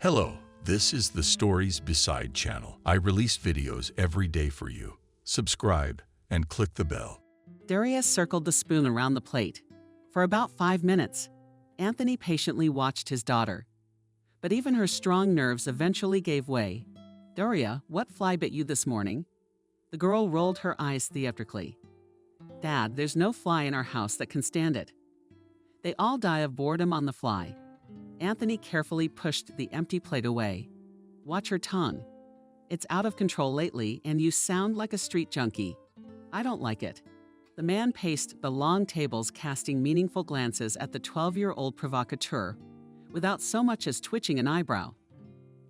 Hello, this is the Stories Beside channel. I release videos every day for you. Subscribe and click the bell. Darius circled the spoon around the plate. For about 5 minutes, Anthony patiently watched his daughter. But even her strong nerves eventually gave way. "Daria, what fly bit you this morning?" The girl rolled her eyes theatrically. "Dad, there's no fly in our house that can stand it. They all die of boredom on the fly." Anthony carefully pushed the empty plate away. "Watch her tongue. It's out of control lately, and you sound like a street junkie. I don't like it." The man paced the long tables, casting meaningful glances at the 12-year-old provocateur, without so much as twitching an eyebrow.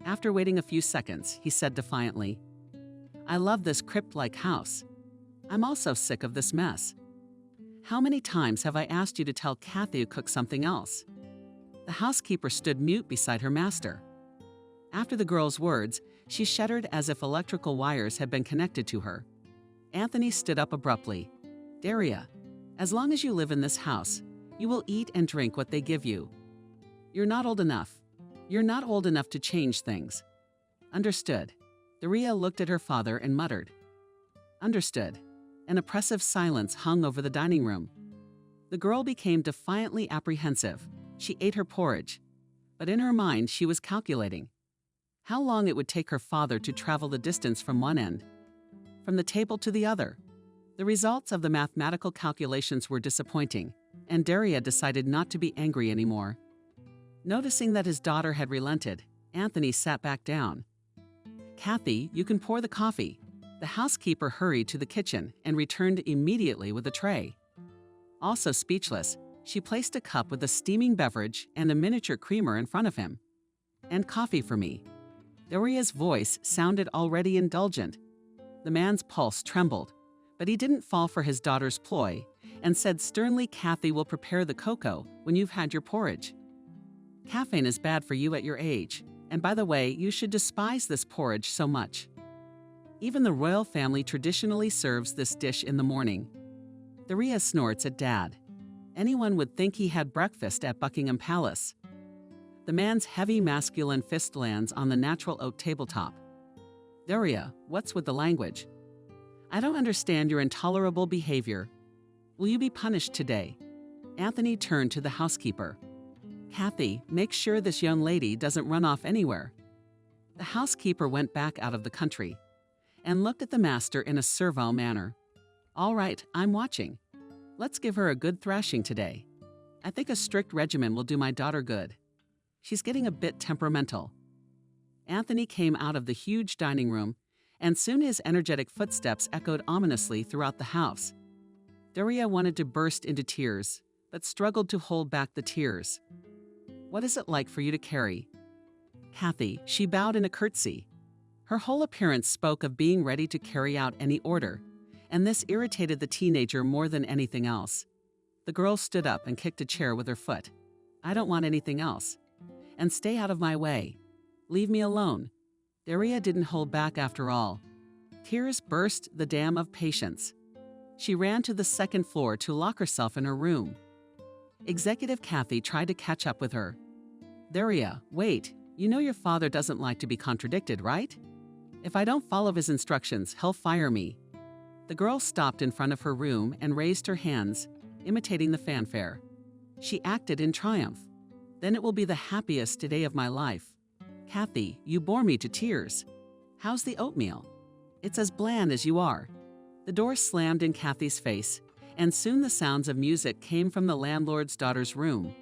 After waiting a few seconds, he said defiantly, "I love this crypt-like house. I'm also sick of this mess. How many times have I asked you to tell Kathy to cook something else?" The housekeeper stood mute beside her master. After the girl's words, she shuddered as if electrical wires had been connected to her. Anthony stood up abruptly. "Daria, as long as you live in this house, you will eat and drink what they give you. You're not old enough. You're not old enough to change things." "Understood." Daria looked at her father and muttered, "Understood." An oppressive silence hung over the dining room. The girl became defiantly apprehensive. She ate her porridge, but in her mind she was calculating how long it would take her father to travel the distance from one end, from the table to the other. The results of the mathematical calculations were disappointing, and Daria decided not to be angry anymore. Noticing that his daughter had relented, Anthony sat back down. "Kathy, you can pour the coffee." The housekeeper hurried to the kitchen and returned immediately with a tray. Also speechless, she placed a cup with a steaming beverage and a miniature creamer in front of him. "And coffee for me." Daria's voice sounded already indulgent. The man's pulse trembled, but he didn't fall for his daughter's ploy and said sternly, "Kathy will prepare the cocoa when you've had your porridge. Caffeine is bad for you at your age, and by the way, you should despise this porridge so much. Even the royal family traditionally serves this dish in the morning." Daria snorts at Dad. Anyone would think he had breakfast at Buckingham Palace. The man's heavy masculine fist lands on the natural oak tabletop. "Daria, what's with the language? I don't understand your intolerable behavior. Will you be punished today?" Anthony turned to the housekeeper. "Kathy, make sure this young lady doesn't run off anywhere." The housekeeper went back out of the country and looked at the master in a servile manner. "All right, I'm watching. Let's give her a good thrashing today. I think a strict regimen will do my daughter good. She's getting a bit temperamental." Anthony came out of the huge dining room, and soon his energetic footsteps echoed ominously throughout the house. Daria wanted to burst into tears, but struggled to hold back the tears. "What is it like for you to carry?" "Kathy," she bowed in a curtsy. Her whole appearance spoke of being ready to carry out any order, and this irritated the teenager more than anything else. The girl stood up and kicked a chair with her foot. "I don't want anything else. And stay out of my way. Leave me alone." Daria didn't hold back after all. Tears burst the dam of patience. She ran to the second floor to lock herself in her room. Executive Kathy tried to catch up with her. "Daria, wait. You know your father doesn't like to be contradicted, right? If I don't follow his instructions, he'll fire me." The girl stopped in front of her room and raised her hands, imitating the fanfare. She acted in triumph. "Then it will be the happiest day of my life. Kathy, you bore me to tears. How's the oatmeal? It's as bland as you are." The door slammed in Kathy's face, and soon the sounds of music came from the landlord's daughter's room.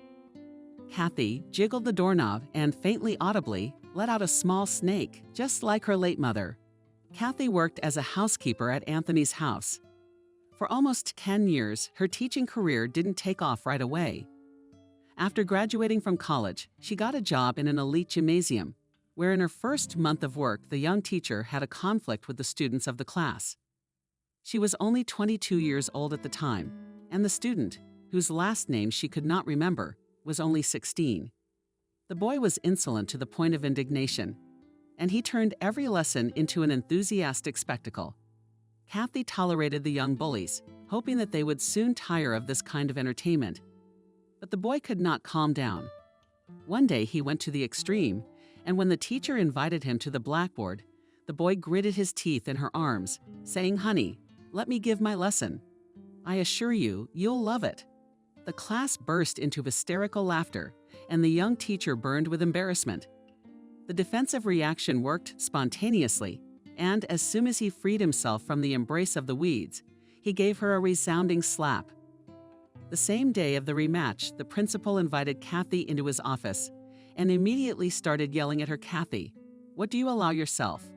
Kathy jiggled the doorknob and, faintly audibly, let out a small snake, just like her late mother. Kathy worked as a housekeeper at Anthony's house. For almost 10 years, her teaching career didn't take off right away. After graduating from college, she got a job in an elite gymnasium, where in her first month of work, the young teacher had a conflict with the students of the class. She was only 22 years old at the time, and the student, whose last name she could not remember, was only 16. The boy was insolent to the point of indignation, and he turned every lesson into an enthusiastic spectacle. Kathy tolerated the young bullies, hoping that they would soon tire of this kind of entertainment. But the boy could not calm down. One day he went to the extreme And when the teacher invited him to the blackboard, the boy gritted his teeth in her arms, saying, "Honey, let me give my lesson. I assure you, you'll love it." The class burst into hysterical laughter, and the young teacher burned with embarrassment. The defensive reaction worked spontaneously, and as soon as he freed himself from the embrace of the weeds, he gave her a resounding slap. The same day of the rematch, the principal invited Kathy into his office and immediately started yelling at her. "Kathy, what do you allow yourself?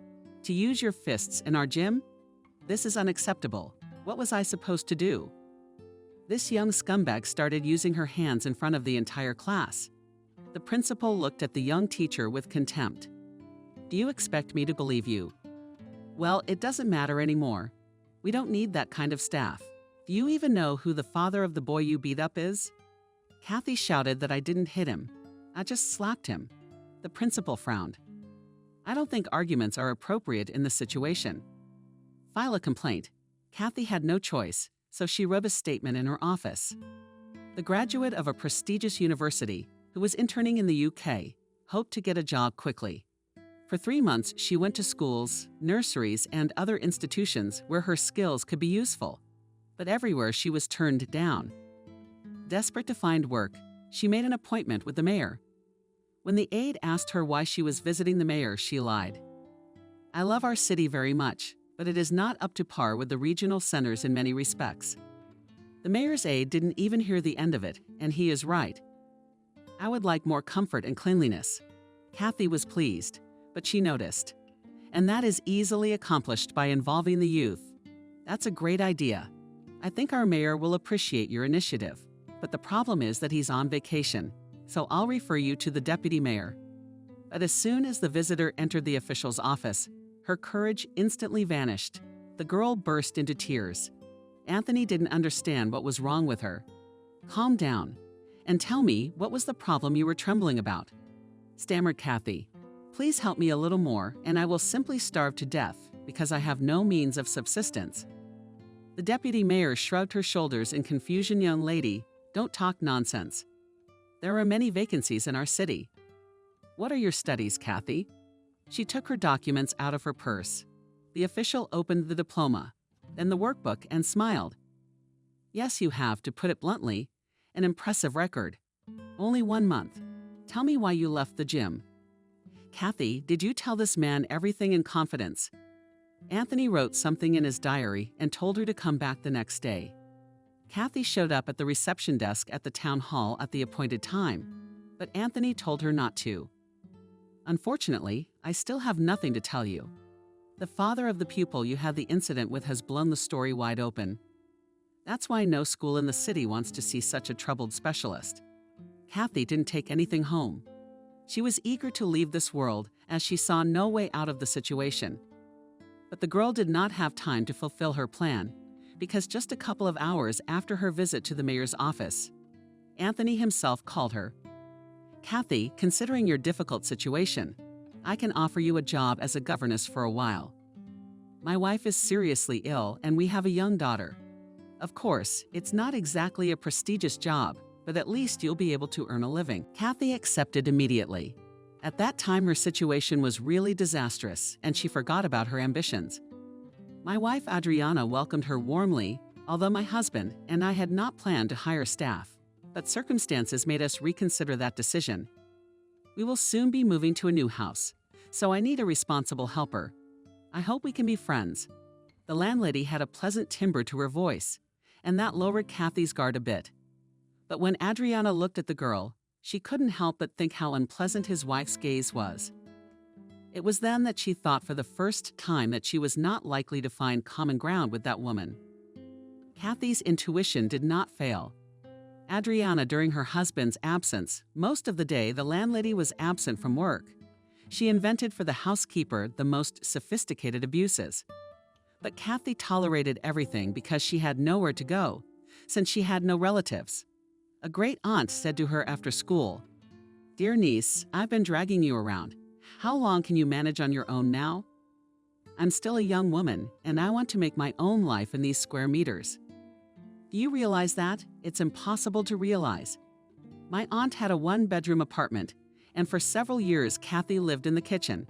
To use your fists in our gym? This is unacceptable. What was I supposed to do?" This young scumbag started using her hands in front of the entire class. The principal looked at the young teacher with contempt. "Do you expect me to believe you? Well, it doesn't matter anymore. We don't need that kind of staff. Do you even know who the father of the boy you beat up is?" Kathy shouted that I didn't hit him. I just slapped him. The principal frowned. "I don't think arguments are appropriate in this situation. File a complaint." Kathy had no choice, so she wrote a statement in her office. The graduate of a prestigious university, who was interning in the UK, hoped to get a job quickly. For 3 months, she went to schools, nurseries, and other institutions where her skills could be useful. But everywhere she was turned down. Desperate to find work, she made an appointment with the mayor. When the aide asked her why she was visiting the mayor, she lied. "I love our city very much, but it is not up to par with the regional centers in many respects." The mayor's aide didn't even hear the end of it, and he is right. "I would like more comfort and cleanliness." Kathy was pleased, but she noticed. "And that is easily accomplished by involving the youth." "That's a great idea. I think our mayor will appreciate your initiative. But the problem is that he's on vacation, so I'll refer you to the deputy mayor." But as soon as the visitor entered the official's office, her courage instantly vanished. The girl burst into tears. Anthony didn't understand what was wrong with her. "Calm down, and tell me, what was the problem you were trembling about?" stammered Kathy. "Please help me a little more, and I will simply starve to death because I have no means of subsistence." The deputy mayor shrugged her shoulders in confusion. "Young lady, don't talk nonsense. There are many vacancies in our city." "What are your studies, Kathy?" She took her documents out of her purse. The official opened the diploma, then the workbook, and smiled. "Yes, you have, to put it bluntly, an impressive record. Only 1 month. Tell me why you left the gym." "Kathy, did you tell this man everything in confidence?" Anthony wrote something in his diary and told her to come back the next day. Kathy showed up at the reception desk at the town hall at the appointed time, but Anthony told her not to. "Unfortunately, I still have nothing to tell you. The father of the pupil you had the incident with has blown the story wide open. That's why no school in the city wants to see such a troubled specialist." Kathy didn't take anything home. She was eager to leave this world as she saw no way out of the situation. But the girl did not have time to fulfill her plan, because just a couple of hours after her visit to the mayor's office, Anthony himself called her. "Kathy, considering your difficult situation, I can offer you a job as a governess for a while. My wife is seriously ill and we have a young daughter. Of course, it's not exactly a prestigious job, but at least you'll be able to earn a living." Kathy accepted immediately. At that time, her situation was really disastrous, and she forgot about her ambitions. My wife Adriana welcomed her warmly, although my husband and I had not planned to hire staff, but circumstances made us reconsider that decision. "We will soon be moving to a new house, so I need a responsible helper. I hope we can be friends." The landlady had a pleasant timbre to her voice, and that lowered Kathy's guard a bit. But when Adriana looked at the girl, she couldn't help but think how unpleasant his wife's gaze was. It was then that she thought for the first time that she was not likely to find common ground with that woman. Kathy's intuition did not fail. Adriana, during her husband's absence, most of the day the landlady was absent from work. She invented for the housekeeper the most sophisticated abuses. But Kathy tolerated everything because she had nowhere to go, since she had no relatives. A great aunt said to her after school, "Dear niece, I've been dragging you around. How long can you manage on your own now? I'm still a young woman, and I want to make my own life in these square meters." Do you realize that? It's impossible to realize. My aunt had a 1-bedroom apartment, and for several years Kathy lived in the kitchen.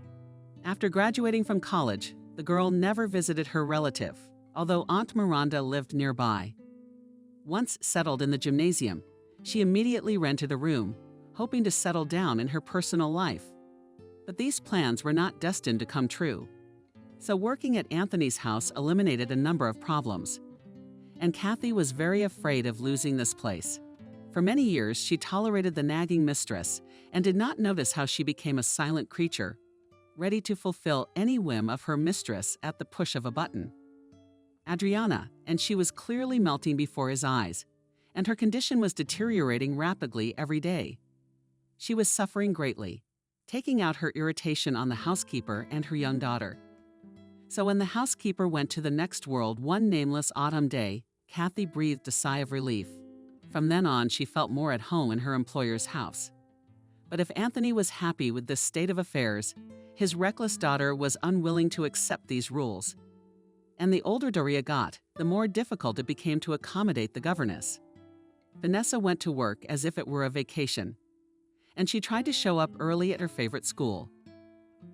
After graduating from college, the girl never visited her relative, although Aunt Miranda lived nearby. Once settled in the gymnasium, she immediately rented a room, hoping to settle down in her personal life. But these plans were not destined to come true. So working at Anthony's house eliminated a number of problems. And Kathy was very afraid of losing this place. For many years, she tolerated the nagging mistress and did not notice how she became a silent creature, ready to fulfill any whim of her mistress at the push of a button. Adriana, and she was clearly melting before his eyes, and her condition was deteriorating rapidly every day. She was suffering greatly, taking out her irritation on the housekeeper and her young daughter. So when the housekeeper went to the next world one nameless autumn day, Kathy breathed a sigh of relief. From then on, she felt more at home in her employer's house. But if Anthony was happy with this state of affairs, his reckless daughter was unwilling to accept these rules. And the older Doria got, the more difficult it became to accommodate the governess. Vanessa went to work as if it were a vacation, and she tried to show up early at her favorite school.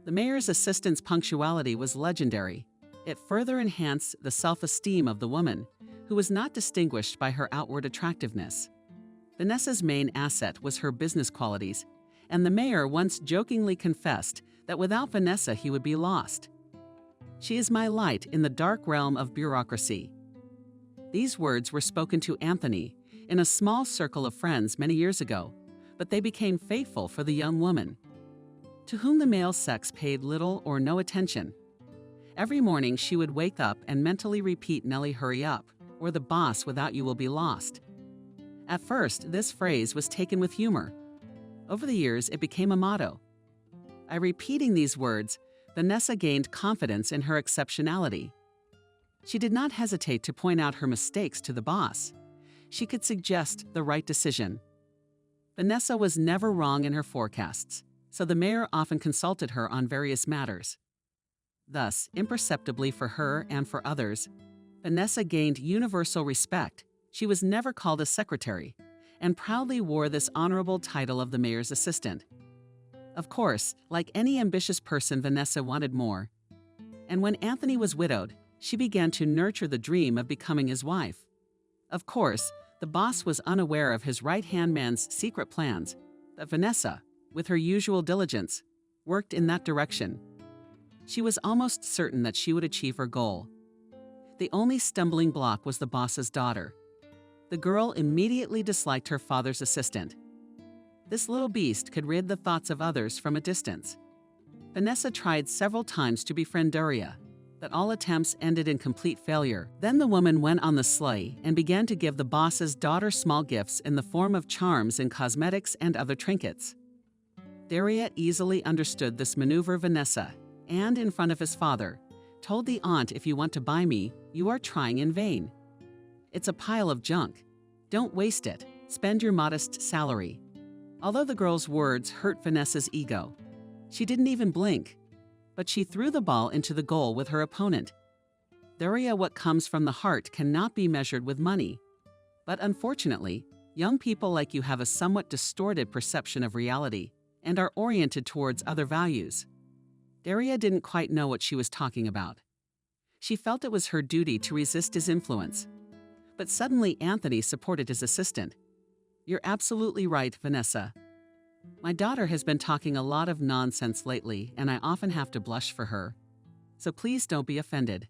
The mayor's assistant's punctuality was legendary. It further enhanced the self-esteem of the woman, who was not distinguished by her outward attractiveness. Vanessa's main asset was her business qualities, and the mayor once jokingly confessed that without Vanessa he would be lost. She is my light in the dark realm of bureaucracy. These words were spoken to Anthony in a small circle of friends many years ago, but they became faithful for the young woman, to whom the male sex paid little or no attention. Every morning she would wake up and mentally repeat Nellie, hurry up, or the boss without you will be lost. At first, this phrase was taken with humor. Over the years, it became a motto. By repeating these words, Vanessa gained confidence in her exceptionality. She did not hesitate to point out her mistakes to the boss. She could suggest the right decision. Vanessa was never wrong in her forecasts, so the mayor often consulted her on various matters. Thus, imperceptibly for her and for others, Vanessa gained universal respect. She was never called a secretary, and proudly wore this honorable title of the mayor's assistant. Of course, like any ambitious person, Vanessa wanted more. And when Anthony was widowed, she began to nurture the dream of becoming his wife. Of course, the boss was unaware of his right-hand man's secret plans, but Vanessa, with her usual diligence, worked in that direction. She was almost certain that she would achieve her goal. The only stumbling block was the boss's daughter. The girl immediately disliked her father's assistant. This little beast could read the thoughts of others from a distance. Vanessa tried several times to befriend Doria, but all attempts ended in complete failure. Then the woman went on the sleigh and began to give the boss's daughter small gifts in the form of charms and cosmetics and other trinkets. Doria easily understood this maneuver. Vanessa, and in front of his father, told the aunt, if you want to buy me, you are trying in vain. It's a pile of junk. Don't waste it. Spend your modest salary. Although the girl's words hurt Vanessa's ego, she didn't even blink, but she threw the ball into the goal with her opponent. Doria, what comes from the heart cannot be measured with money. But unfortunately, young people like you have a somewhat distorted perception of reality and are oriented towards other values. Doria didn't quite know what she was talking about. She felt it was her duty to resist his influence. But suddenly Anthony supported his assistant. You're absolutely right, Vanessa. My daughter has been talking a lot of nonsense lately, and I often have to blush for her. So please don't be offended.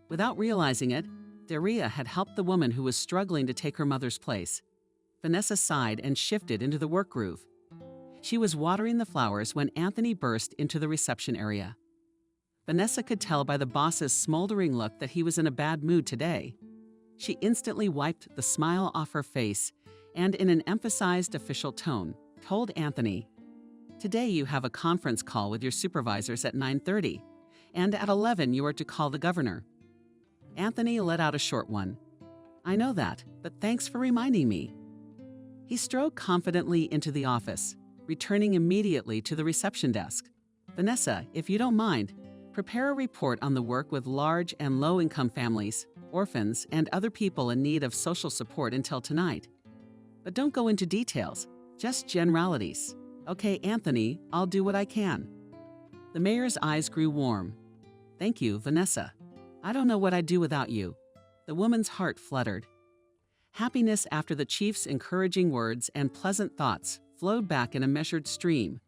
Without realizing it, Doria had helped the woman who was struggling to take her mother's place. Vanessa sighed and shifted into the work groove. She was watering the flowers when Anthony burst into the reception area. Vanessa could tell by the boss's smoldering look that he was in a bad mood today. She instantly wiped the smile off her face and, in an emphasized official tone, told Anthony, "Today you have a conference call with your supervisors at 9:30, and at 11 you are to call the governor." Anthony let out a short one. "I know that, but thanks for reminding me." He strode confidently into the office, returning immediately to the reception desk. "Vanessa, if you don't mind, prepare a report on the work with large and low-income families, orphans, and other people in need of social support until tonight. But don't go into details, just generalities. Okay, Anthony, I'll do what I can. The mayor's eyes grew warm. Thank you, Vanessa. I don't know what I'd do without you. The woman's heart fluttered. Happiness after the chief's encouraging words and pleasant thoughts flowed back in a measured stream.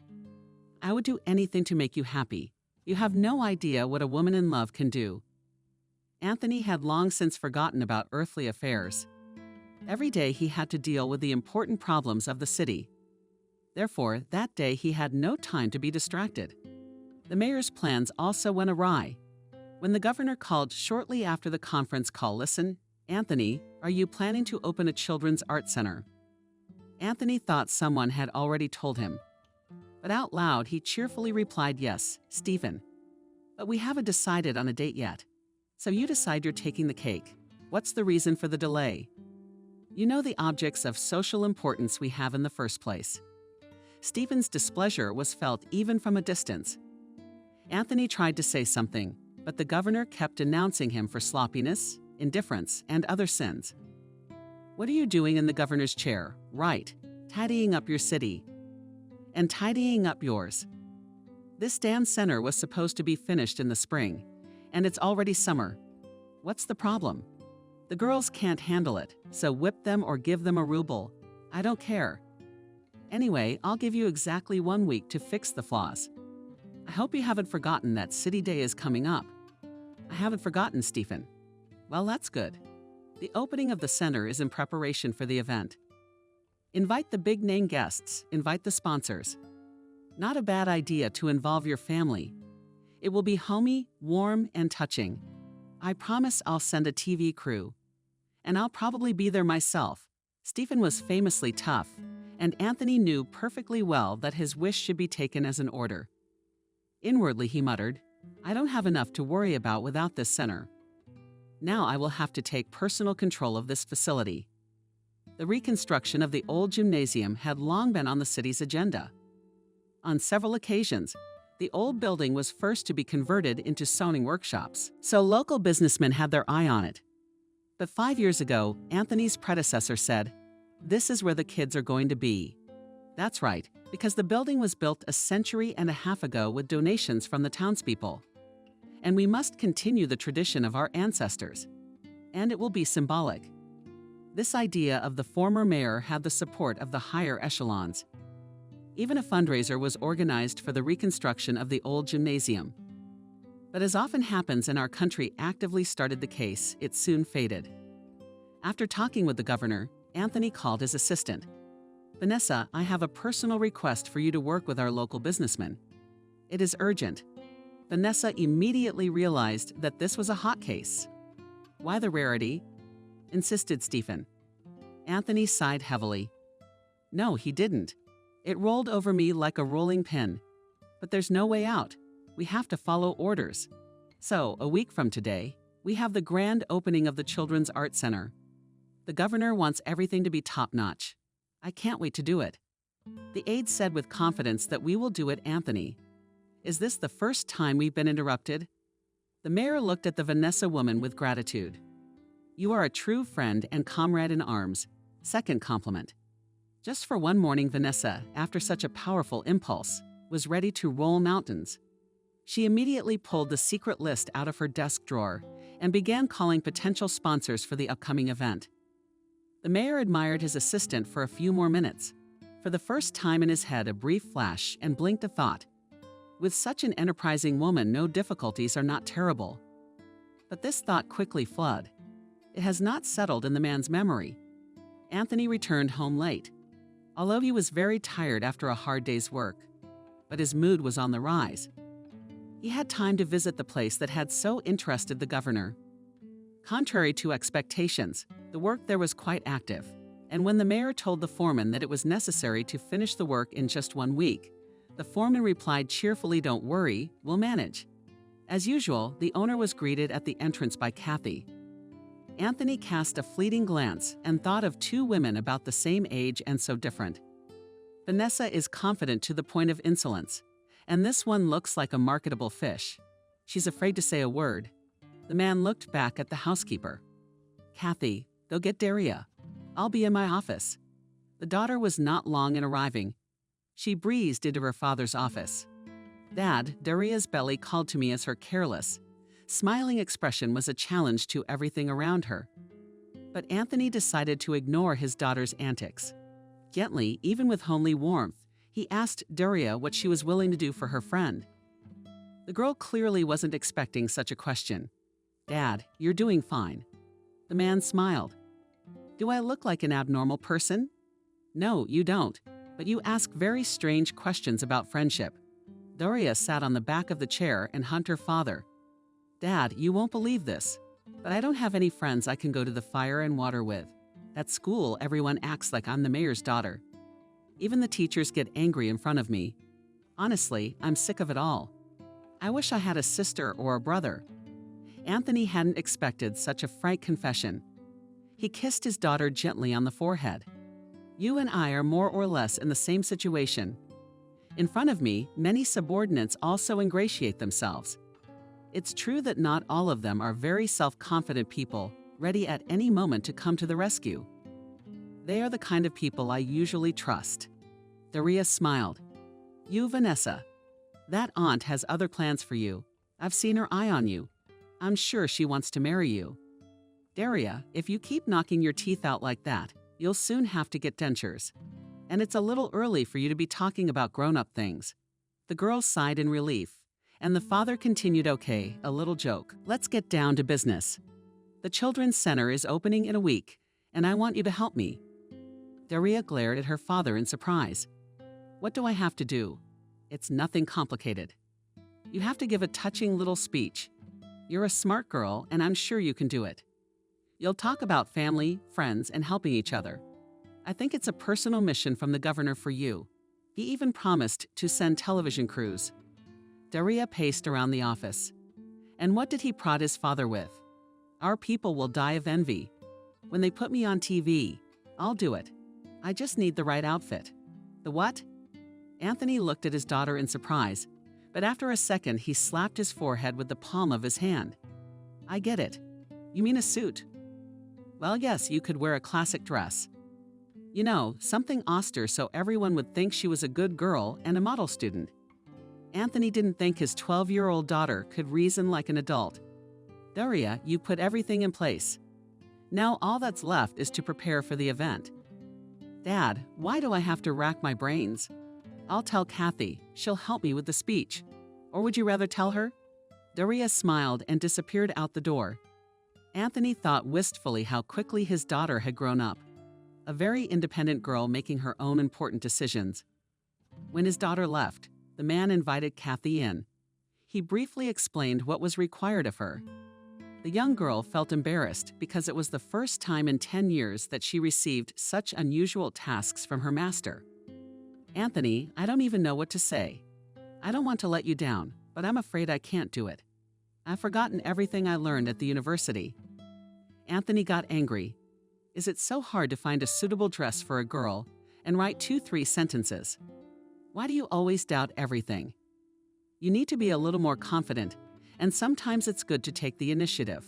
I would do anything to make you happy. You have no idea what a woman in love can do. Anthony had long since forgotten about earthly affairs. Every day he had to deal with the important problems of the city. Therefore, that day he had no time to be distracted. The mayor's plans also went awry. When the governor called shortly after the conference call, "Listen, Anthony, are you planning to open a children's art center?" Anthony thought someone had already told him. But out loud, he cheerfully replied, "Yes, Stephen. But we haven't decided on a date yet. So you decide you're taking the cake. What's the reason for the delay? You know the objects of social importance we have in the first place." Stephen's displeasure was felt even from a distance. Anthony tried to say something, but the governor kept denouncing him for sloppiness, indifference, and other sins. "What are you doing in the governor's chair? Right, tidying up your city. And tidying up yours. This damn center was supposed to be finished in the spring, and it's already summer. What's the problem? The girls can't handle it, so whip them or give them a ruble. I don't care. Anyway, I'll give you exactly 1 week to fix the flaws. I hope you haven't forgotten that City Day is coming up." "I haven't forgotten, Stephen." "Well, that's good. The opening of the center is in preparation for the event. Invite the big-name guests, invite the sponsors. Not a bad idea to involve your family. It will be homey, warm, and touching. I promise I'll send a TV crew. And I'll probably be there myself." Stephen was famously tough, and Anthony knew perfectly well that his wish should be taken as an order. Inwardly, he muttered, "I don't have enough to worry about without this center. Now I will have to take personal control of this facility." The reconstruction of the old gymnasium had long been on the city's agenda. On several occasions, the old building was first to be converted into sewing workshops, so local businessmen had their eye on it. But 5 years ago, Anthony's predecessor said, "This is where the kids are going to be." That's right, because the building was built a century and a half ago with donations from the townspeople. And we must continue the tradition of our ancestors. And it will be symbolic. This idea of the former mayor had the support of the higher echelons. Even a fundraiser was organized for the reconstruction of the old gymnasium. But as often happens in our country actively started the case, it soon faded. After talking with the governor, Anthony called his assistant. "Vanessa, I have a personal request for you to work with our local businessman. It is urgent." Vanessa immediately realized that this was a hot case. "Why the rarity?" insisted Stephen. Anthony sighed heavily. "No, he didn't. It rolled over me like a rolling pin. But there's no way out. We have to follow orders. So, a week from today, we have the grand opening of the Children's Art Center. The governor wants everything to be top-notch. I can't wait to do it." The aide said with confidence that we will do it, Anthony. Is this the first time we've been interrupted? The mayor looked at the Vanessa woman with gratitude. "You are a true friend and comrade in arms." Second compliment. Just for one morning, Vanessa, after such a powerful impulse, was ready to roll mountains. She immediately pulled the secret list out of her desk drawer and began calling potential sponsors for the upcoming event. The mayor admired his assistant for a few more minutes. For the first time in his head, a brief flash and blinked a thought. With such an enterprising woman, no difficulties are not terrible. But this thought quickly fled. It has not settled in the man's memory. Anthony returned home late. Although he was very tired after a hard day's work, but his mood was on the rise. He had time to visit the place that had so interested the governor. Contrary to expectations, the work there was quite active, and when the mayor told the foreman that it was necessary to finish the work in just 1 week, the foreman replied cheerfully, "Don't worry, we'll manage." As usual, the owner was greeted at the entrance by Kathy. Anthony cast a fleeting glance and thought of 2 women about the same age and so different. Vanessa is confident to the point of insolence, and this one looks like a marketable fish. She's afraid to say a word. The man looked back at the housekeeper. "Kathy, go get Daria. I'll be in my office." The daughter was not long in arriving. She breezed into her father's office. Dad, Daria's belly called to me as her careless, smiling expression was a challenge to everything around her. But Anthony decided to ignore his daughter's antics. Gently, even with homely warmth, he asked Daria what she was willing to do for her friend. The girl clearly wasn't expecting such a question. Dad, you're doing fine. The man smiled. Do I look like an abnormal person? No, you don't, but you ask very strange questions about friendship. Daria sat on the back of the chair and hugged her father. Dad, you won't believe this, but I don't have any friends I can go to the fire and water with. At school, everyone acts like I'm the mayor's daughter. Even the teachers get angry in front of me. Honestly, I'm sick of it all. I wish I had a sister or a brother. Anthony hadn't expected such a frank confession. He kissed his daughter gently on the forehead. You and I are more or less in the same situation. In front of me, many subordinates also ingratiate themselves. It's true that not all of them are very self-confident people, ready at any moment to come to the rescue. They are the kind of people I usually trust. Daria smiled. You, Vanessa. That aunt has other plans for you. I've seen her eye on you. I'm sure she wants to marry you. Daria, if you keep knocking your teeth out like that, you'll soon have to get dentures. And it's a little early for you to be talking about grown-up things. The girl sighed in relief, and the father continued, okay, a little joke. Let's get down to business. The Children's Center is opening in a week, and I want you to help me. Daria glared at her father in surprise. What do I have to do? It's nothing complicated. You have to give a touching little speech. You're a smart girl, and I'm sure you can do it. You'll talk about family, friends, and helping each other. I think it's a personal mission from the governor for you. He even promised to send television crews. Daria paced around the office. And what did he prod his father with? Our people will die of envy. When they put me on TV, I'll do it. I just need the right outfit. The what? Anthony looked at his daughter in surprise, but after a second he slapped his forehead with the palm of his hand. I get it. You mean a suit? Well, yes, you could wear a classic dress. You know, something austere so everyone would think she was a good girl and a model student. Anthony didn't think his 12-year-old daughter could reason like an adult. Daria, you put everything in place. Now all that's left is to prepare for the event. Dad, why do I have to rack my brains? I'll tell Kathy. She'll help me with the speech. Or would you rather tell her? Daria smiled and disappeared out the door. Anthony thought wistfully how quickly his daughter had grown up. A very independent girl making her own important decisions. When his daughter left, the man invited Kathy in. He briefly explained what was required of her. The young girl felt embarrassed because it was the first time in 10 years that she received such unusual tasks from her master. Anthony, I don't even know what to say. I don't want to let you down, but I'm afraid I can't do it. I've forgotten everything I learned at the university. Anthony got angry. Is it so hard to find a suitable dress for a girl and write 2-3 sentences? Why do you always doubt everything? You need to be a little more confident, and sometimes it's good to take the initiative.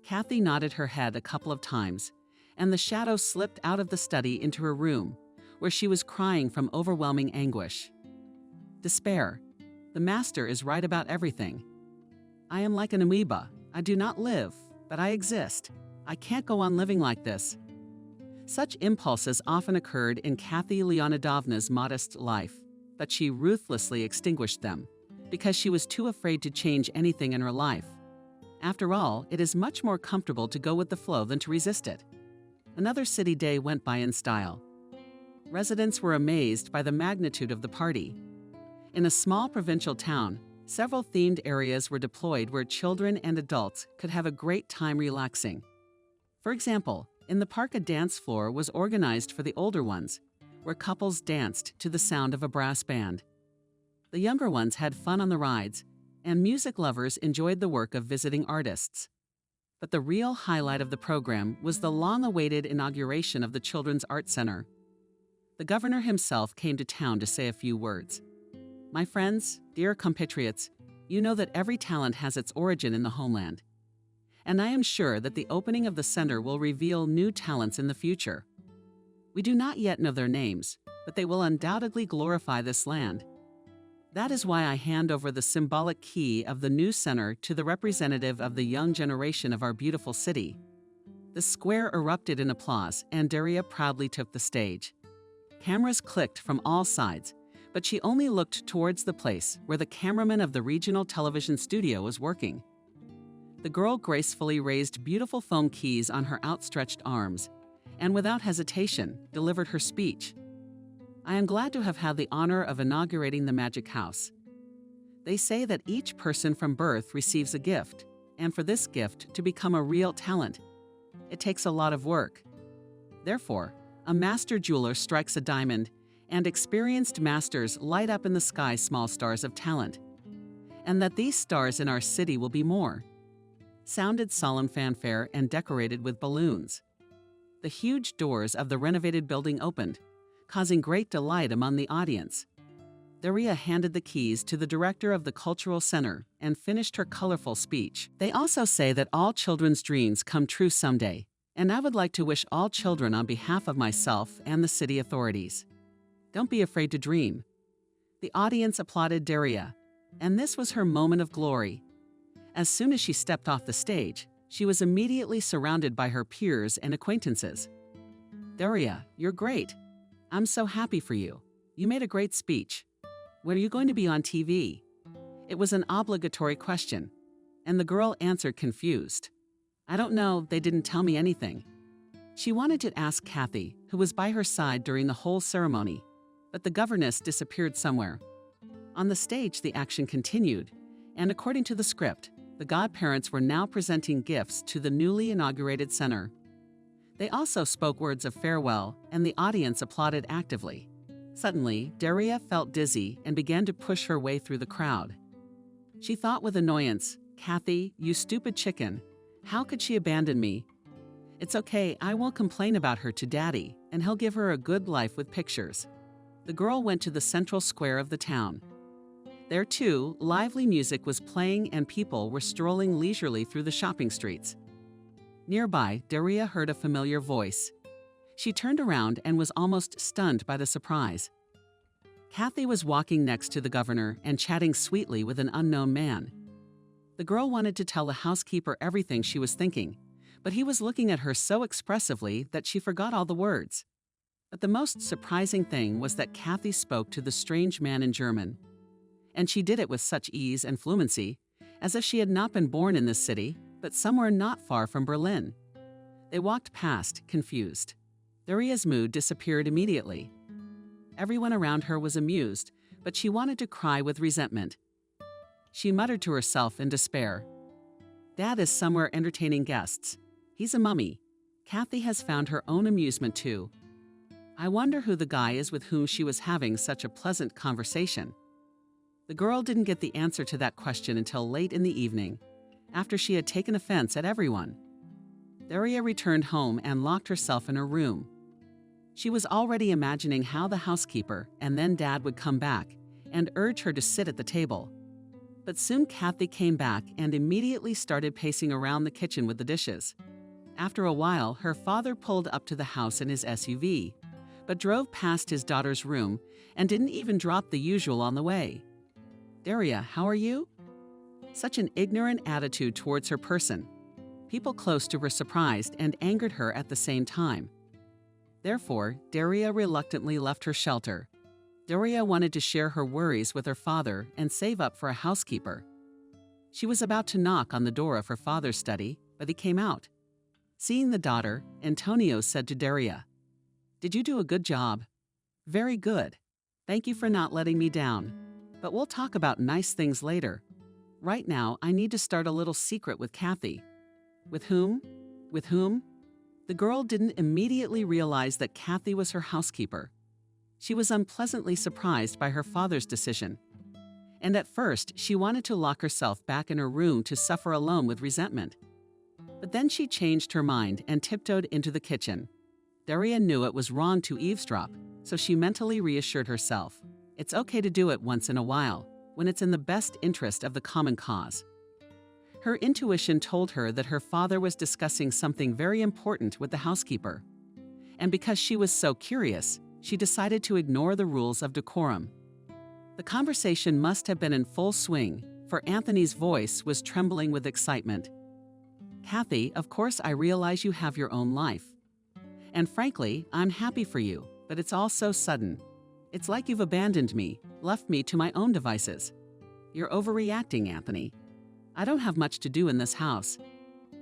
Kathy nodded her head a couple of times, and the shadow slipped out of the study into her room, where she was crying from overwhelming anguish. Despair. The master is right about everything. I am like an amoeba. I do not live, but I exist. I can't go on living like this. Such impulses often occurred in Kathy Leonidovna's modest life, but she ruthlessly extinguished them because she was too afraid to change anything in her life. After all, it is much more comfortable to go with the flow than to resist it. Another city day went by in style. Residents were amazed by the magnitude of the party. In a small provincial town, several themed areas were deployed where children and adults could have a great time relaxing. For example, in the park a dance floor was organized for the older ones, where couples danced to the sound of a brass band. The younger ones had fun on the rides, and music lovers enjoyed the work of visiting artists. But the real highlight of the program was the long-awaited inauguration of the Children's Art Center. The governor himself came to town to say a few words. My friends, dear compatriots, you know that every talent has its origin in the homeland. And I am sure that the opening of the center will reveal new talents in the future. We do not yet know their names, but they will undoubtedly glorify this land. That is why I hand over the symbolic key of the new center to the representative of the young generation of our beautiful city." The square erupted in applause, and Daria proudly took the stage. Cameras clicked from all sides, but she only looked towards the place where the cameraman of the regional television studio was working. The girl gracefully raised beautiful foam keys on her outstretched arms, and without hesitation, delivered her speech. "I am glad to have had the honor of inaugurating the Magic House. They say that each person from birth receives a gift, and for this gift to become a real talent, it takes a lot of work. Therefore, a master jeweler strikes a diamond, and experienced masters light up in the sky small stars of talent. And that these stars in our city will be more." Sounded solemn fanfare and decorated with balloons. The huge doors of the renovated building opened, causing great delight among the audience. Daria handed the keys to the director of the Cultural Center and finished her colorful speech. "They also say that all children's dreams come true someday, and I would like to wish all children on behalf of myself and the city authorities. Don't be afraid to dream." The audience applauded Daria, and this was her moment of glory. As soon as she stepped off the stage, she was immediately surrounded by her peers and acquaintances. "Daria, you're great. I'm so happy for you. You made a great speech. When are you going to be on TV?" It was an obligatory question, and the girl answered confused. "I don't know, they didn't tell me anything." She wanted to ask Kathy, who was by her side during the whole ceremony, but the governess disappeared somewhere. On the stage, the action continued, and according to the script, the godparents were now presenting gifts to the newly inaugurated center. They also spoke words of farewell, and the audience applauded actively. Suddenly, Daria felt dizzy and began to push her way through the crowd. She thought with annoyance, "Kathy, you stupid chicken. How could she abandon me? It's okay, I won't complain about her to Daddy, and he'll give her a good life with pictures." The girl went to the central square of the town. There too, lively music was playing and people were strolling leisurely through the shopping streets. Nearby, Daria heard a familiar voice. She turned around and was almost stunned by the surprise. Kathy was walking next to the governor and chatting sweetly with an unknown man. The girl wanted to tell the housekeeper everything she was thinking, but he was looking at her so expressively that she forgot all the words. But the most surprising thing was that Kathy spoke to the strange man in German. And she did it with such ease and fluency, as if she had not been born in this city, but somewhere not far from Berlin. They walked past, confused. Daria's mood disappeared immediately. Everyone around her was amused, but she wanted to cry with resentment. She muttered to herself in despair. "Dad is somewhere entertaining guests. He's a mummy. Kathy has found her own amusement too. I wonder who the guy is with whom she was having such a pleasant conversation." The girl didn't get the answer to that question until late in the evening, after she had taken offense at everyone. Daria returned home and locked herself in her room. She was already imagining how the housekeeper and then Dad would come back and urge her to sit at the table. But soon Kathy came back and immediately started pacing around the kitchen with the dishes. After a while, her father pulled up to the house in his SUV, but drove past his daughter's room and didn't even drop the usual on the way. "Daria, how are you?" Such an ignorant attitude towards her person. People close to her surprised and angered her at the same time. Therefore, Daria reluctantly left her shelter. Daria wanted to share her worries with her father and save up for a housekeeper. She was about to knock on the door of her father's study, but he came out. Seeing the daughter, Antonio said to Daria, "Did you do a good job?" "Very good. Thank you for not letting me down. But we'll talk about nice things later. Right now, I need to start a little secret with Kathy." "With whom? With whom?" The girl didn't immediately realize that Kathy was her housekeeper. She was unpleasantly surprised by her father's decision. And at first, she wanted to lock herself back in her room to suffer alone with resentment. But then she changed her mind and tiptoed into the kitchen. Daria knew it was wrong to eavesdrop, so she mentally reassured herself. It's okay to do it once in a while, when it's in the best interest of the common cause. Her intuition told her that her father was discussing something very important with the housekeeper. and because she was so curious, she decided to ignore the rules of decorum. The conversation must have been in full swing, for Anthony's voice was trembling with excitement. "Kathy, of course I realize you have your own life. And frankly, I'm happy for you, but it's all so sudden. It's like you've abandoned me, left me to my own devices. You're overreacting, Anthony. I don't have much to do in this house.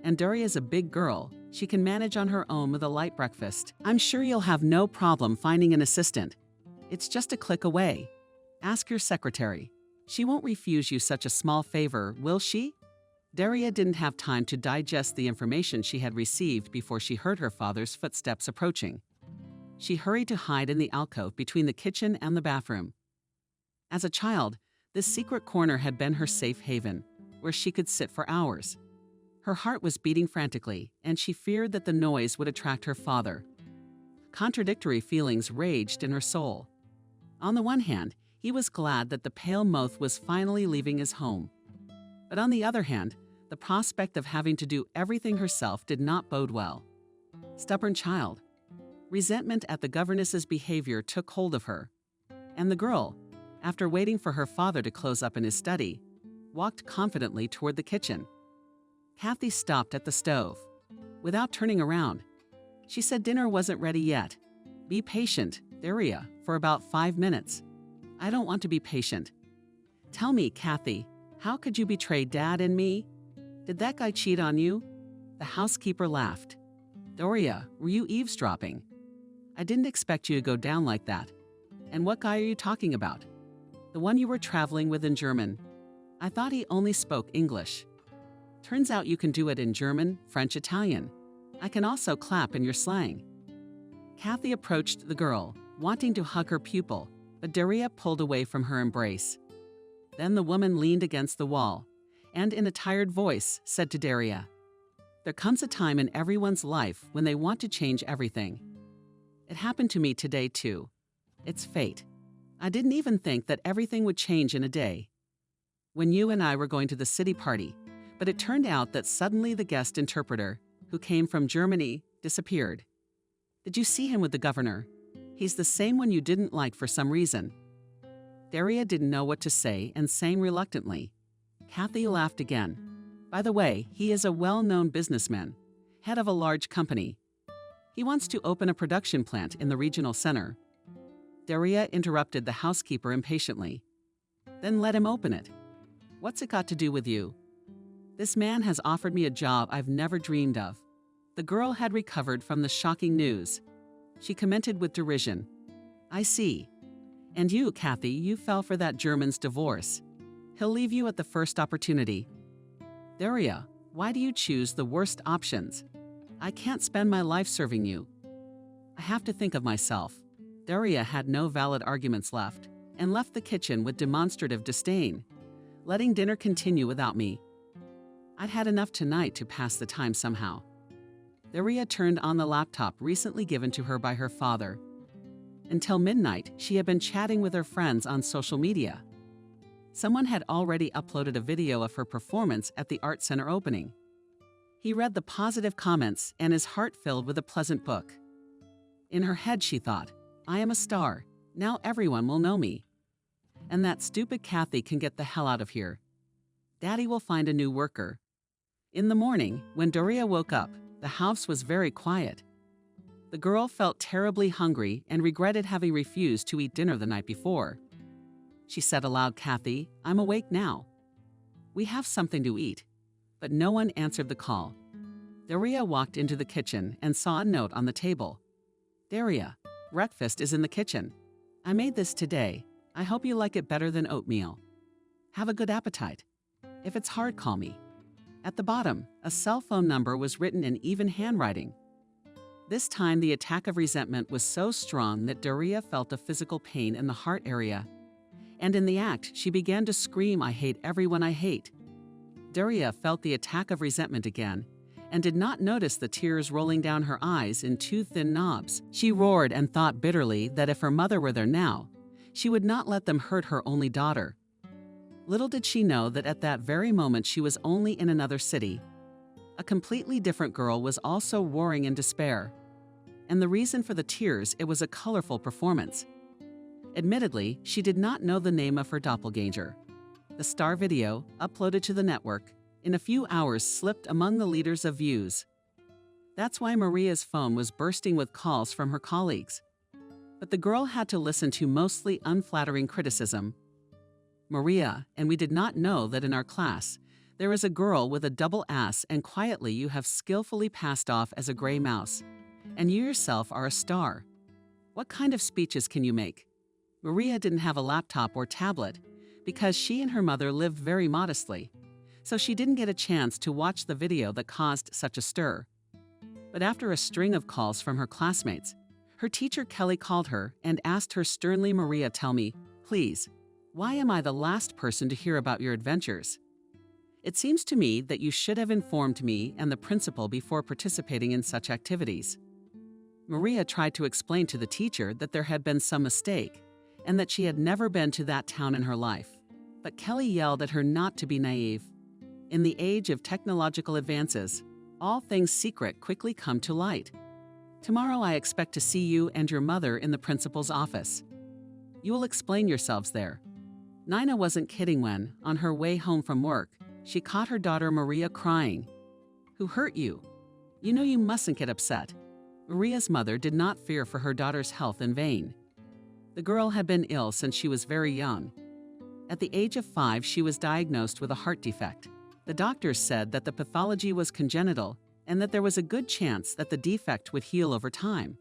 And Doria's a big girl. She can manage on her own with a light breakfast. I'm sure you'll have no problem finding an assistant. It's just a click away. Ask your secretary. She won't refuse you such a small favor, will she?" Daria didn't have time to digest the information she had received before she heard her father's footsteps approaching. She hurried to hide in the alcove between the kitchen and the bathroom. As a child, this secret corner had been her safe haven, where she could sit for hours. Her heart was beating frantically, and she feared that the noise would attract her father. Contradictory feelings raged in her soul. On the one hand, he was glad that the pale moth was finally leaving his home. But on the other hand, the prospect of having to do everything herself did not bode well. Stubborn child. Resentment at the governess's behavior took hold of her. And the girl, after waiting for her father to close up in his study, walked confidently toward the kitchen. Kathy stopped at the stove. Without turning around, she said dinner wasn't ready yet. "Be patient, Daria, for about 5 minutes." "I don't want to be patient. Tell me, Kathy, how could you betray Dad and me? Did that guy cheat on you?" The housekeeper laughed. "Doria, were you eavesdropping? I didn't expect you to go down like that. And what guy are you talking about?" "The one you were traveling with in German. I thought he only spoke English. Turns out you can do it in German, French, Italian. I can also clap in your slang." Kathy approached the girl, wanting to hug her pupil, but Daria pulled away from her embrace. Then the woman leaned against the wall, and in a tired voice said to Daria, "There comes a time in everyone's life when they want to change everything. It happened to me today too. It's fate. I didn't even think that everything would change in a day. When you and I were going to the city party, but it turned out that suddenly the guest interpreter, who came from Germany, disappeared. Did you see him with the governor? He's the same one you didn't like for some reason." Daria didn't know what to say and sang reluctantly. Kathy laughed again. "By the way, he is a well-known businessman, head of a large company. He wants to open a production plant in the regional center." Daria interrupted the housekeeper impatiently. "Then let him open it. What's it got to do with you? This man has offered me a job I've never dreamed of." The girl had recovered from the shocking news. She commented with derision, "I see. And you, Kathy, you fell for that German's divorce. He'll leave you at the first opportunity." "Daria, why do you choose the worst options? I can't spend my life serving you. I have to think of myself." Daria had no valid arguments left and left the kitchen with demonstrative disdain, letting dinner continue without me. I'd had enough tonight to pass the time somehow. Daria turned on the laptop recently given to her by her father. Until midnight, she had been chatting with her friends on social media. Someone had already uploaded a video of her performance at the Art Center opening. He read the positive comments and his heart filled with a pleasant book. In her head, she thought, "I am a star. Now everyone will know me. And that stupid Kathy can get the hell out of here. Daddy will find a new worker." In the morning, when Daria woke up, the house was very quiet. The girl felt terribly hungry and regretted having refused to eat dinner the night before. She said aloud, "Kathy, I'm awake now. We have something to eat." But no one answered the call. Daria walked into the kitchen and saw a note on the table. "Daria, breakfast is in the kitchen. I made this today. I hope you like it better than oatmeal. Have a good appetite. If it's hard, call me." At the bottom, a cell phone number was written in even handwriting. This time, the attack of resentment was so strong that Daria felt a physical pain in the heart area. And in the act, she began to scream, "I hate everyone I hate." Daria felt the attack of resentment again and did not notice the tears rolling down her eyes in two thin knobs. She roared and thought bitterly that if her mother were there now, she would not let them hurt her only daughter. Little did she know that at that very moment she was only in another city. A completely different girl was also roaring in despair. and the reason for the tears, it was a colorful performance. Admittedly, she did not know the name of her doppelganger. The star video, uploaded to the network, in a few hours slipped among the leaders of views. That's why Maria's phone was bursting with calls from her colleagues. But the girl had to listen to mostly unflattering criticism. Maria, and we did not know that in our class, there is a girl with a double ass and quietly you have skillfully passed off as a gray mouse. And you yourself are a star. What kind of speeches can you make? Maria didn't have a laptop or tablet because she and her mother lived very modestly, so she didn't get a chance to watch the video that caused such a stir. But after a string of calls from her classmates, her teacher Kelly called her and asked her sternly, "Maria, tell me, please, why am I the last person to hear about your adventures? It seems to me that you should have informed me and the principal before participating in such activities." Maria tried to explain to the teacher that there had been some mistake and that she had never been to that town in her life. But Kelly yelled at her not to be naive. In the age of technological advances, all things secret quickly come to light. Tomorrow I expect to see you and your mother in the principal's office. You will explain yourselves there. Nina wasn't kidding when, on her way home from work, she caught her daughter Maria crying. "Who hurt you? You know you mustn't get upset." Maria's mother did not fear for her daughter's health in vain. The girl had been ill since she was very young. At the age of 5, she was diagnosed with a heart defect. The doctors said that the pathology was congenital and that there was a good chance that the defect would heal over time.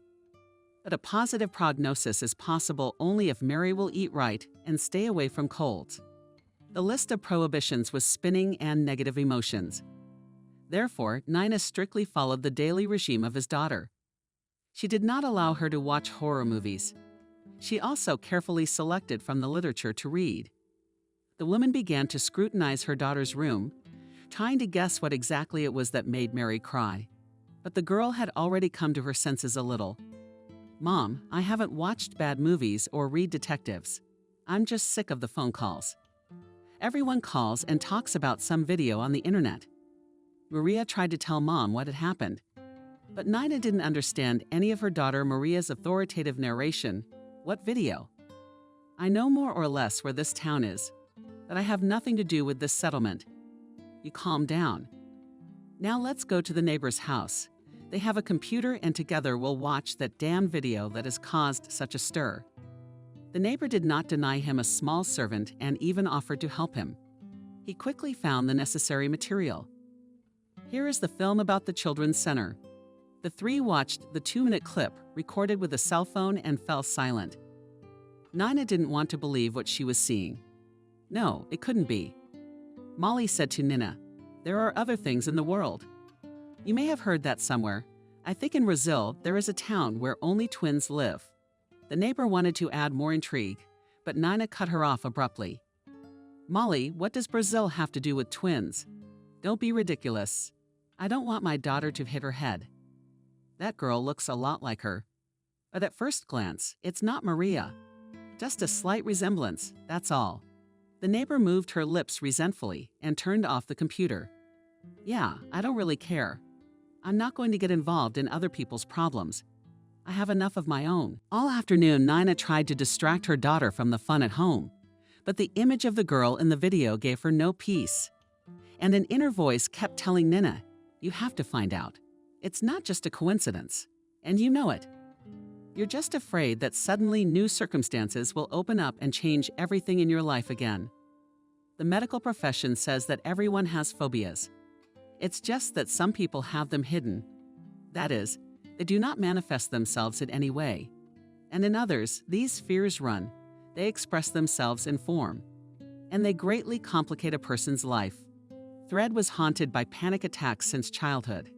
But a positive prognosis is possible only if Mary will eat right and stay away from colds. The list of prohibitions was spinning and negative emotions. Therefore, Nina strictly followed the daily regime of his daughter. She did not allow her to watch horror movies. She also carefully selected from the literature to read. The woman began to scrutinize her daughter's room, trying to guess what exactly it was that made Mary cry. But the girl had already come to her senses a little. "Mom, I haven't watched bad movies or read detectives. I'm just sick of the phone calls. Everyone calls and talks about some video on the internet." Maria tried to tell Mom what had happened. But Nina didn't understand any of her daughter Maria's authoritative narration. "What video? I know more or less where this town is, but I have nothing to do with this settlement." "You calm down. Now let's go to the neighbor's house. They have a computer and together we'll watch that damn video that has caused such a stir." The neighbor did not deny him a small servant and even offered to help him. He quickly found the necessary material. Here is the film about the Children's Center. The three watched the 2-minute clip recorded with a cell phone and fell silent. Nina didn't want to believe what she was seeing. No, it couldn't be. Molly said to Nina, "There are other things in the world. You may have heard that somewhere. I think in Brazil there is a town where only twins live." The neighbor wanted to add more intrigue, but Nina cut her off abruptly. "Molly, what does Brazil have to do with twins? Don't be ridiculous. I don't want my daughter to hit her head. That girl looks a lot like her. But at first glance, it's not Maria. Just a slight resemblance, that's all." The neighbor moved her lips resentfully and turned off the computer. "Yeah, I don't really care. I'm not going to get involved in other people's problems. I have enough of my own." All afternoon, Nina tried to distract her daughter from the fun at home, but the image of the girl in the video gave her no peace. And an inner voice kept telling Nina, "You have to find out. It's not just a coincidence, and you know it. You're just afraid that suddenly new circumstances will open up and change everything in your life again." The medical profession says that everyone has phobias. It's just that some people have them hidden. That is, they do not manifest themselves in any way. And in others, these fears run. They express themselves in form. And they greatly complicate a person's life. Thread was haunted by panic attacks since childhood.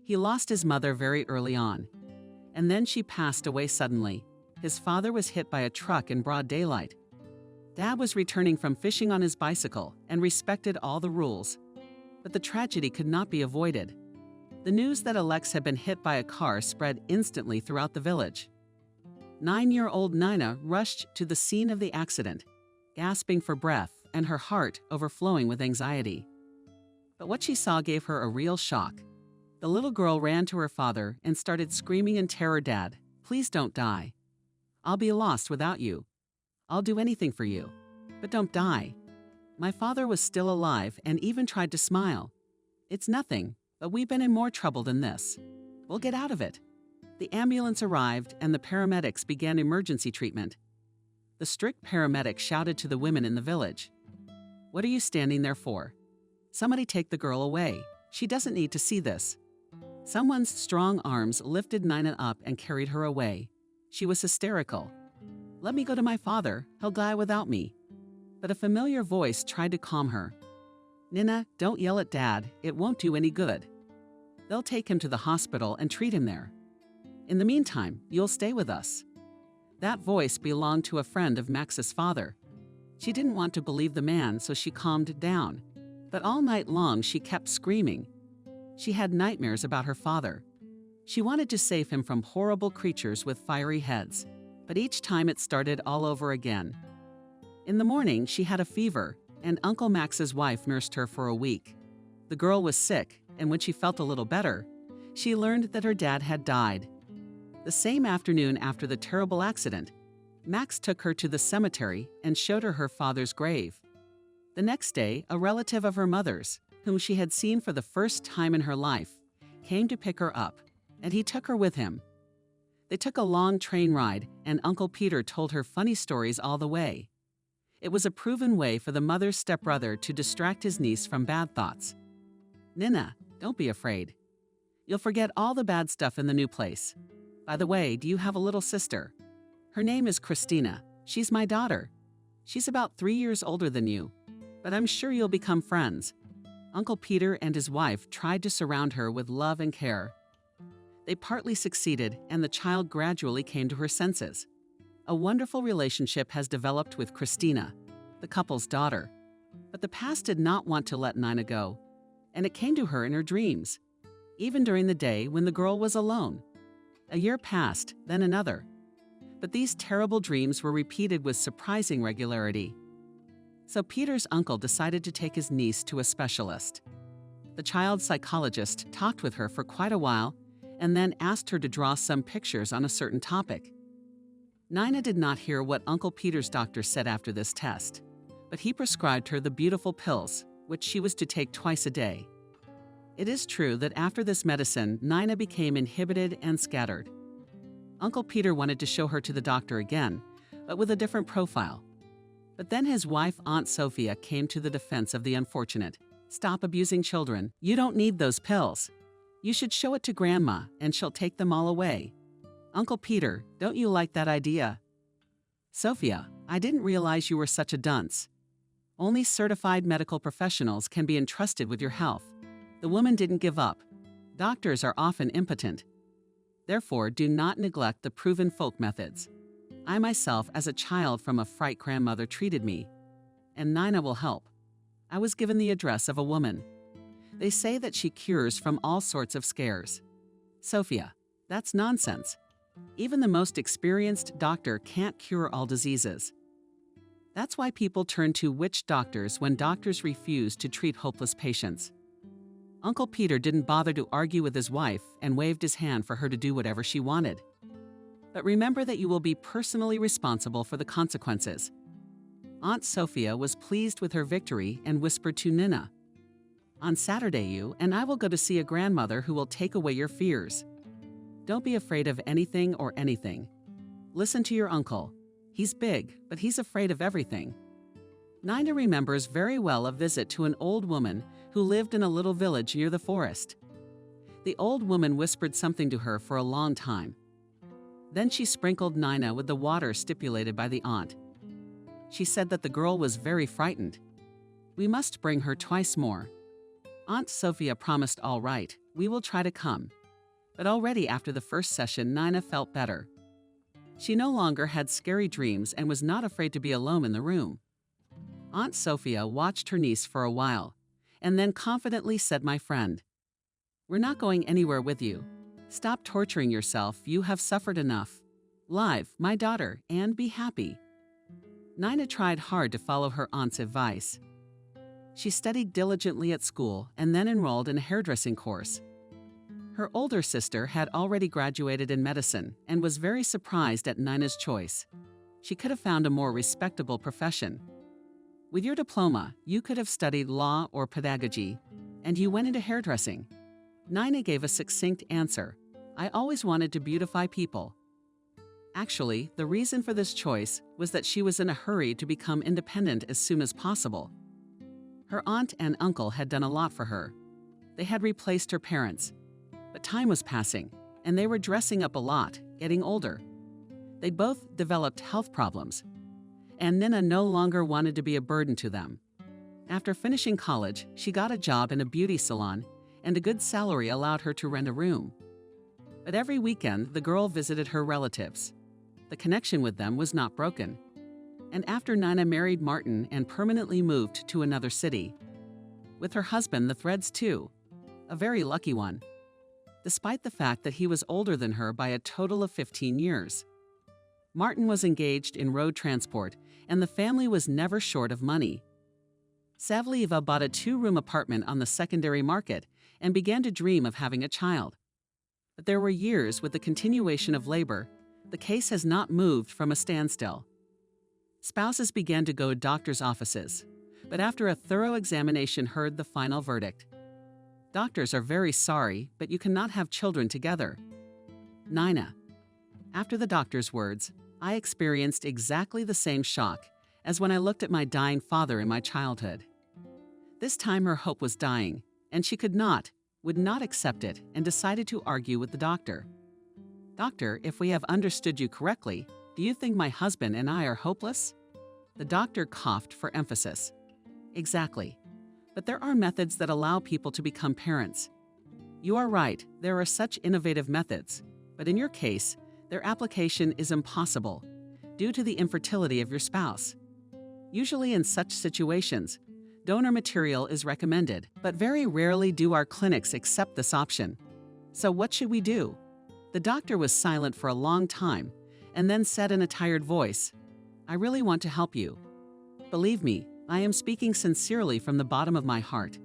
He lost his mother very early on. And then she passed away suddenly. His father was hit by a truck in broad daylight. Dad was returning from fishing on his bicycle and respected all the rules. But the tragedy could not be avoided. The news that Alex had been hit by a car spread instantly throughout the village. 9-year-old Nina rushed to the scene of the accident, gasping for breath and her heart overflowing with anxiety. But what she saw gave her a real shock. The little girl ran to her father and started screaming in terror, "Dad, please don't die. I'll be lost without you. I'll do anything for you, but don't die." My father was still alive and even tried to smile. "It's nothing, but we've been in more trouble than this. We'll get out of it." The ambulance arrived and the paramedics began emergency treatment. The strict paramedic shouted to the women in the village, "What are you standing there for? Somebody take the girl away. She doesn't need to see this." Someone's strong arms lifted Nina up and carried her away. She was hysterical. "Let me go to my father. He'll die without me." But a familiar voice tried to calm her. "Nina, don't yell at Dad. It won't do any good. They'll take him to the hospital and treat him there. In the meantime, you'll stay with us." That voice belonged to a friend of Max's father. She didn't want to believe the man, so she calmed down. But all night long, she kept screaming. She had nightmares about her father. She wanted to save him from horrible creatures with fiery heads, but each time it started all over again. In the morning, she had a fever, and Uncle Max's wife nursed her for a week. The girl was sick, and when she felt a little better, she learned that her dad had died. The same afternoon after the terrible accident, Max took her to the cemetery and showed her her father's grave. The next day, a relative of her mother's, whom she had seen for the first time in her life, came to pick her up, and he took her with him. They took a long train ride, and Uncle Peter told her funny stories all the way. It was a proven way for the mother's stepbrother to distract his niece from bad thoughts. "Nina, don't be afraid. You'll forget all the bad stuff in the new place. By the way, do you have a little sister? Her name is Christina. She's my daughter. She's about 3 years older than you, but I'm sure you'll become friends." Uncle Peter and his wife tried to surround her with love and care. They partly succeeded, and the child gradually came to her senses. A wonderful relationship has developed with Christina, the couple's daughter. But the past did not want to let Nina go, and it came to her in her dreams, even during the day when the girl was alone. A year passed, then another. But these terrible dreams were repeated with surprising regularity. So Peter's uncle decided to take his niece to a specialist. The child psychologist talked with her for quite a while and then asked her to draw some pictures on a certain topic. Nina did not hear what Uncle Peter's doctor said after this test, but he prescribed her the beautiful pills, which she was to take twice a day. It is true that after this medicine, Nina became inhibited and scattered. Uncle Peter wanted to show her to the doctor again, but with a different profile. But then his wife, Aunt Sophia, came to the defense of the unfortunate. "Stop abusing children. You don't need those pills. You should show it to Grandma, and she'll take them all away. Uncle Peter, don't you like that idea?" "Sophia, I didn't realize you were such a dunce. Only certified medical professionals can be entrusted with your health." The woman didn't give up. Doctors are often impotent. Therefore, do not neglect the proven folk methods. I myself, as a child from a fright grandmother, treated me, and Nina will help. I was given the address of a woman. They say that she cures from all sorts of scares. Sophia, that's nonsense. Even the most experienced doctor can't cure all diseases. That's why people turn to witch doctors when doctors refuse to treat hopeless patients. Uncle Peter didn't bother to argue with his wife and waved his hand for her to do whatever she wanted. But remember that you will be personally responsible for the consequences. Aunt Sophia was pleased with her victory and whispered to Nina, "On Saturday you and I will go to see a grandmother who will take away your fears. Don't be afraid of anything or anything. Listen to your uncle. He's big, but he's afraid of everything." Nina remembers very well a visit to an old woman who lived in a little village near the forest. The old woman whispered something to her for a long time. Then she sprinkled Nina with the water stipulated by the aunt. She said that the girl was very frightened. "We must bring her twice more." Aunt Sophia promised, "All right, we will try to come." But already after the first session, Nina felt better. She no longer had scary dreams and was not afraid to be alone in the room. Aunt Sophia watched her niece for a while, and then confidently said, "My friend, we're not going anywhere with you. Stop torturing yourself, you have suffered enough. Live, my daughter, and be happy." Nina tried hard to follow her aunt's advice. She studied diligently at school and then enrolled in a hairdressing course. Her older sister had already graduated in medicine and was very surprised at Nina's choice. She could have found a more respectable profession. With your diploma, you could have studied law or pedagogy, and you went into hairdressing. Nina gave a succinct answer. I always wanted to beautify people. Actually, the reason for this choice was that she was in a hurry to become independent as soon as possible. Her aunt and uncle had done a lot for her. They had replaced her parents. But time was passing, and they were dressing up a lot, getting older. They both developed health problems, and Nina no longer wanted to be a burden to them. After finishing college, she got a job in a beauty salon, and a good salary allowed her to rent a room. But every weekend, the girl visited her relatives. The connection with them was not broken. And after Nina married Martin and permanently moved to another city. With her husband, the threads too. A very lucky one. Despite the fact that he was older than her by a total of 15 years. Martin was engaged in road transport, and the family was never short of money. Savlieva bought a 2-room apartment on the secondary market and began to dream of having a child. But there were years with the continuation of labor. The case has not moved from a standstill. Spouses began to go to doctors' offices, but after a thorough examination heard the final verdict. Doctors are very sorry, but you cannot have children together. Nina. After the doctor's words, I experienced exactly the same shock as when I looked at my dying father in my childhood. This time her hope was dying, and she would not accept it and decided to argue with the doctor. Doctor, if we have understood you correctly, do you think my husband and I are hopeless? The doctor coughed for emphasis. Exactly. But there are methods that allow people to become parents. You are right, there are such innovative methods, but in your case, their application is impossible due to the infertility of your spouse. Usually in such situations, donor material is recommended, but very rarely do our clinics accept this option. So what should we do? The doctor was silent for a long time and then said in a tired voice, I really want to help you. Believe me, I am speaking sincerely from the bottom of my heart.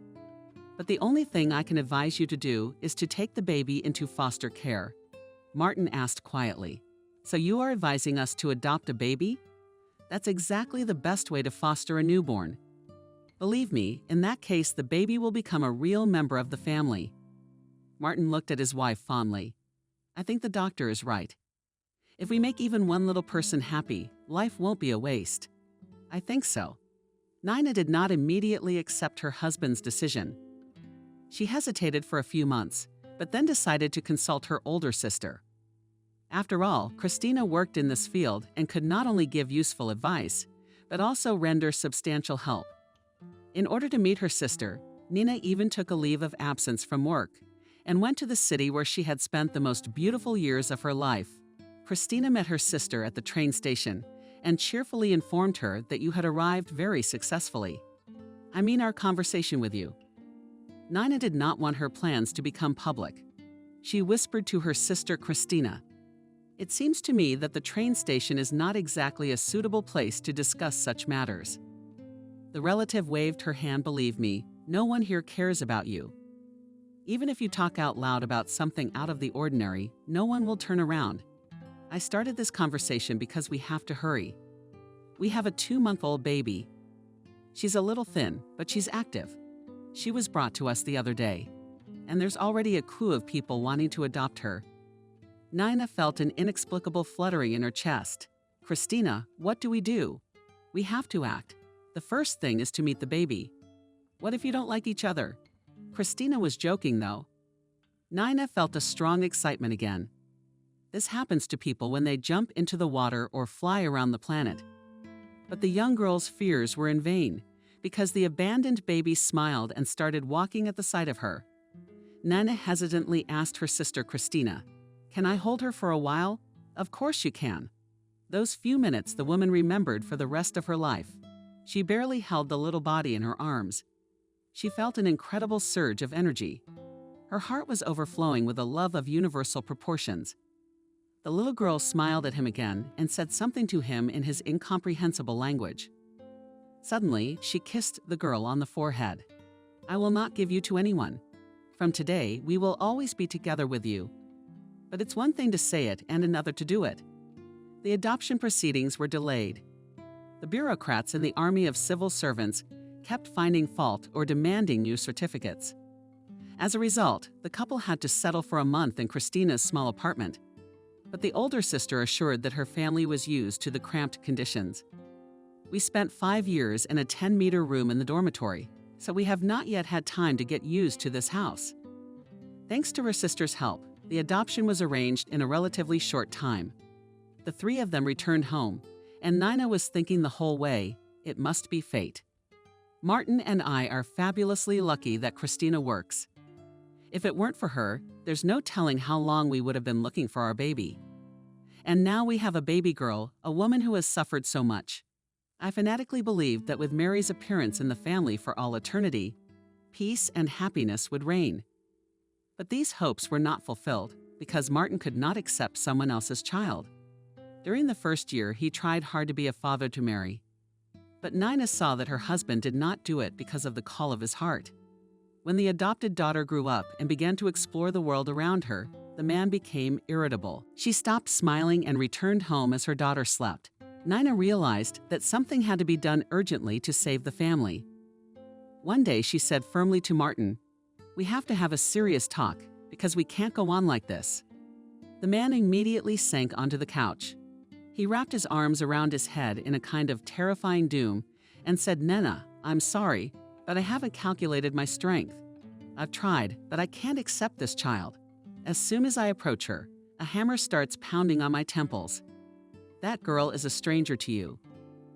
But the only thing I can advise you to do is to take the baby into foster care. Martin asked quietly, So you are advising us to adopt a baby? That's exactly the best way to foster a newborn. Believe me, in that case, the baby will become a real member of the family. Martin looked at his wife fondly. I think the doctor is right. If we make even one little person happy, life won't be a waste. I think so. Nina did not immediately accept her husband's decision. She hesitated for a few months, but then decided to consult her older sister. After all, Christina worked in this field and could not only give useful advice, but also render substantial help. In order to meet her sister, Nina even took a leave of absence from work and went to the city where she had spent the most beautiful years of her life. Christina met her sister at the train station and cheerfully informed her that you had arrived very successfully. I mean our conversation with you. Nina did not want her plans to become public. She whispered to her sister Christina, It seems to me that the train station is not exactly a suitable place to discuss such matters. The relative waved her hand. Believe me, no one here cares about you. Even if you talk out loud about something out of the ordinary, no one will turn around. I started this conversation because we have to hurry. We have a 2-month-old baby. She's a little thin, but she's active. She was brought to us the other day, and there's already a queue of people wanting to adopt her. Nina felt an inexplicable fluttering in her chest. Christina, what do we do? We have to act. The first thing is to meet the baby. What if you don't like each other? Christina was joking, though. Nina felt a strong excitement again. This happens to people when they jump into the water or fly around the planet. But the young girl's fears were in vain, because the abandoned baby smiled and started walking at the sight of her. Nina hesitantly asked her sister Christina, Can I hold her for a while? Of course you can. Those few minutes the woman remembered for the rest of her life. She barely held the little body in her arms. She felt an incredible surge of energy. Her heart was overflowing with a love of universal proportions. The little girl smiled at him again and said something to him in his incomprehensible language. Suddenly, she kissed the girl on the forehead. I will not give you to anyone. From today, we will always be together with you. But it's one thing to say it and another to do it. The adoption proceedings were delayed. The bureaucrats in the army of civil servants kept finding fault or demanding new certificates. As a result, the couple had to settle for a month in Christina's small apartment. But the older sister assured that her family was used to the cramped conditions. We spent 5 years in a 10-meter room in the dormitory, so we have not yet had time to get used to this house. Thanks to her sister's help, the adoption was arranged in a relatively short time. The 3 of them returned home, and Nina was thinking the whole way, it must be fate. Martin and I are fabulously lucky that Christina works. If it weren't for her, there's no telling how long we would have been looking for our baby. And now we have a baby girl, a woman who has suffered so much. I fanatically believed that with Mary's appearance in the family for all eternity, peace and happiness would reign. But these hopes were not fulfilled because Martin could not accept someone else's child. During the first year, he tried hard to be a father to Mary. But Nina saw that her husband did not do it because of the call of his heart. When the adopted daughter grew up and began to explore the world around her, the man became irritable. She stopped smiling and returned home as her daughter slept. Nina realized that something had to be done urgently to save the family. One day she said firmly to Martin, "We have to have a serious talk because we can't go on like this." The man immediately sank onto the couch. He wrapped his arms around his head in a kind of terrifying doom and said, "Nina, I'm sorry, but I haven't calculated my strength. I've tried, but I can't accept this child. As soon as I approach her, a hammer starts pounding on my temples. That girl is a stranger to you."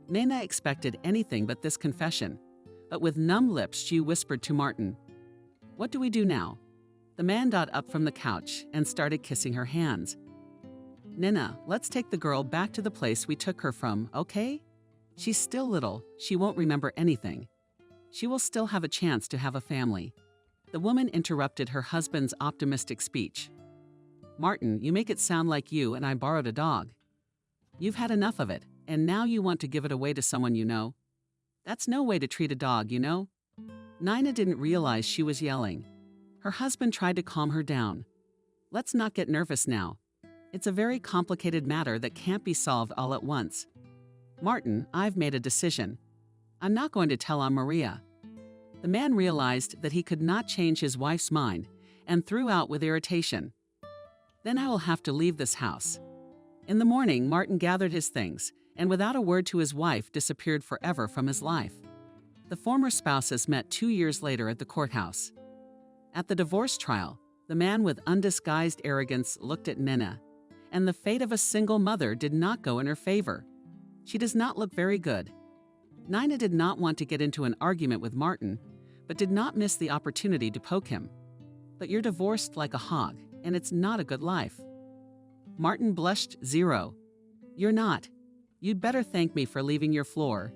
Nina expected anything but this confession, but with numb lips she whispered to Martin, "What do we do now?" The man got up from the couch and started kissing her hands. "Nina, let's take the girl back to the place we took her from, okay? She's still little, she won't remember anything. She will still have a chance to have a family." The woman interrupted her husband's optimistic speech. "Martin, you make it sound like you and I borrowed a dog. You've had enough of it, and now you want to give it away to someone you know. That's no way to treat a dog, you know?" Nina didn't realize she was yelling. Her husband tried to calm her down. "Let's not get nervous now. It's a very complicated matter that can't be solved all at once. Martin, I've made a decision. I'm not going to tell on Maria." The man realized that he could not change his wife's mind and threw out with irritation, "Then I will have to leave this house." In the morning, Martin gathered his things and without a word to his wife disappeared forever from his life. The former spouses met 2 years later at the courthouse. At the divorce trial, the man with undisguised arrogance looked at Nina, and the fate of a single mother did not go in her favor. She does not look very good. Nina did not want to get into an argument with Martin, but did not miss the opportunity to poke him. "But you're divorced like a hog, and it's not a good life." Martin blushed 0. "You're not. You'd better thank me for leaving your floor.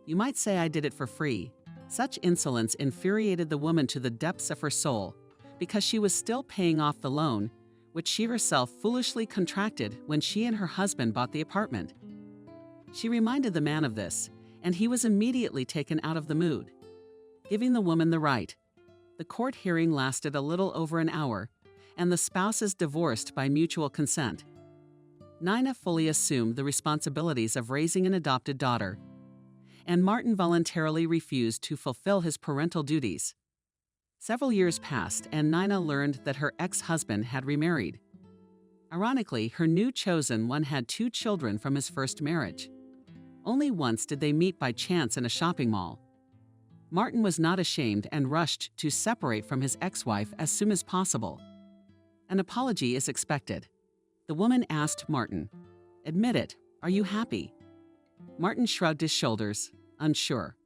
You might say I did it for free." Such insolence infuriated the woman to the depths of her soul, because she was still paying off the loan, which she herself foolishly contracted when she and her husband bought the apartment. She reminded the man of this, and he was immediately taken out of the mood, giving the woman the right. The court hearing lasted a little over an hour, and the spouses divorced by mutual consent. Nina fully assumed the responsibilities of raising an adopted daughter, and Martin voluntarily refused to fulfill his parental duties. Several years passed, and Nina learned that her ex-husband had remarried. Ironically, her new chosen one had 2 children from his first marriage. Only once did they meet by chance in a shopping mall. Martin was not ashamed and rushed to separate from his ex-wife as soon as possible. An apology is expected. The woman asked Martin, "Admit it, are you happy?" Martin shrugged his shoulders, unsure.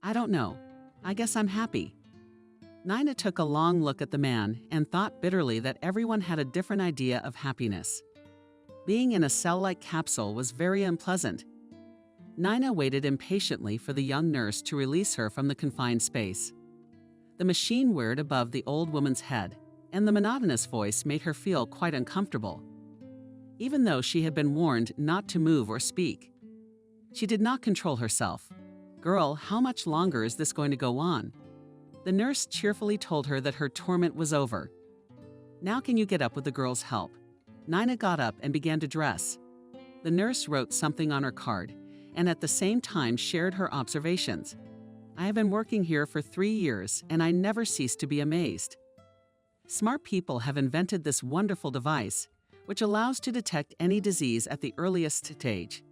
"I don't know. I guess I'm happy." Nina took a long look at the man and thought bitterly that everyone had a different idea of happiness. Being in a cell-like capsule was very unpleasant. Nina waited impatiently for the young nurse to release her from the confined space. The machine whirred above the old woman's head, and the monotonous voice made her feel quite uncomfortable, even though she had been warned not to move or speak. She did not control herself. "Girl, how much longer is this going to go on?" The nurse cheerfully told her that her torment was over. "Now can you get up with the girl's help?" Nina got up and began to dress. The nurse wrote something on her card and at the same time shared her observations. "I have been working here for 3 years and I never cease to be amazed. Smart people have invented this wonderful device, which allows to detect any disease at the earliest stage.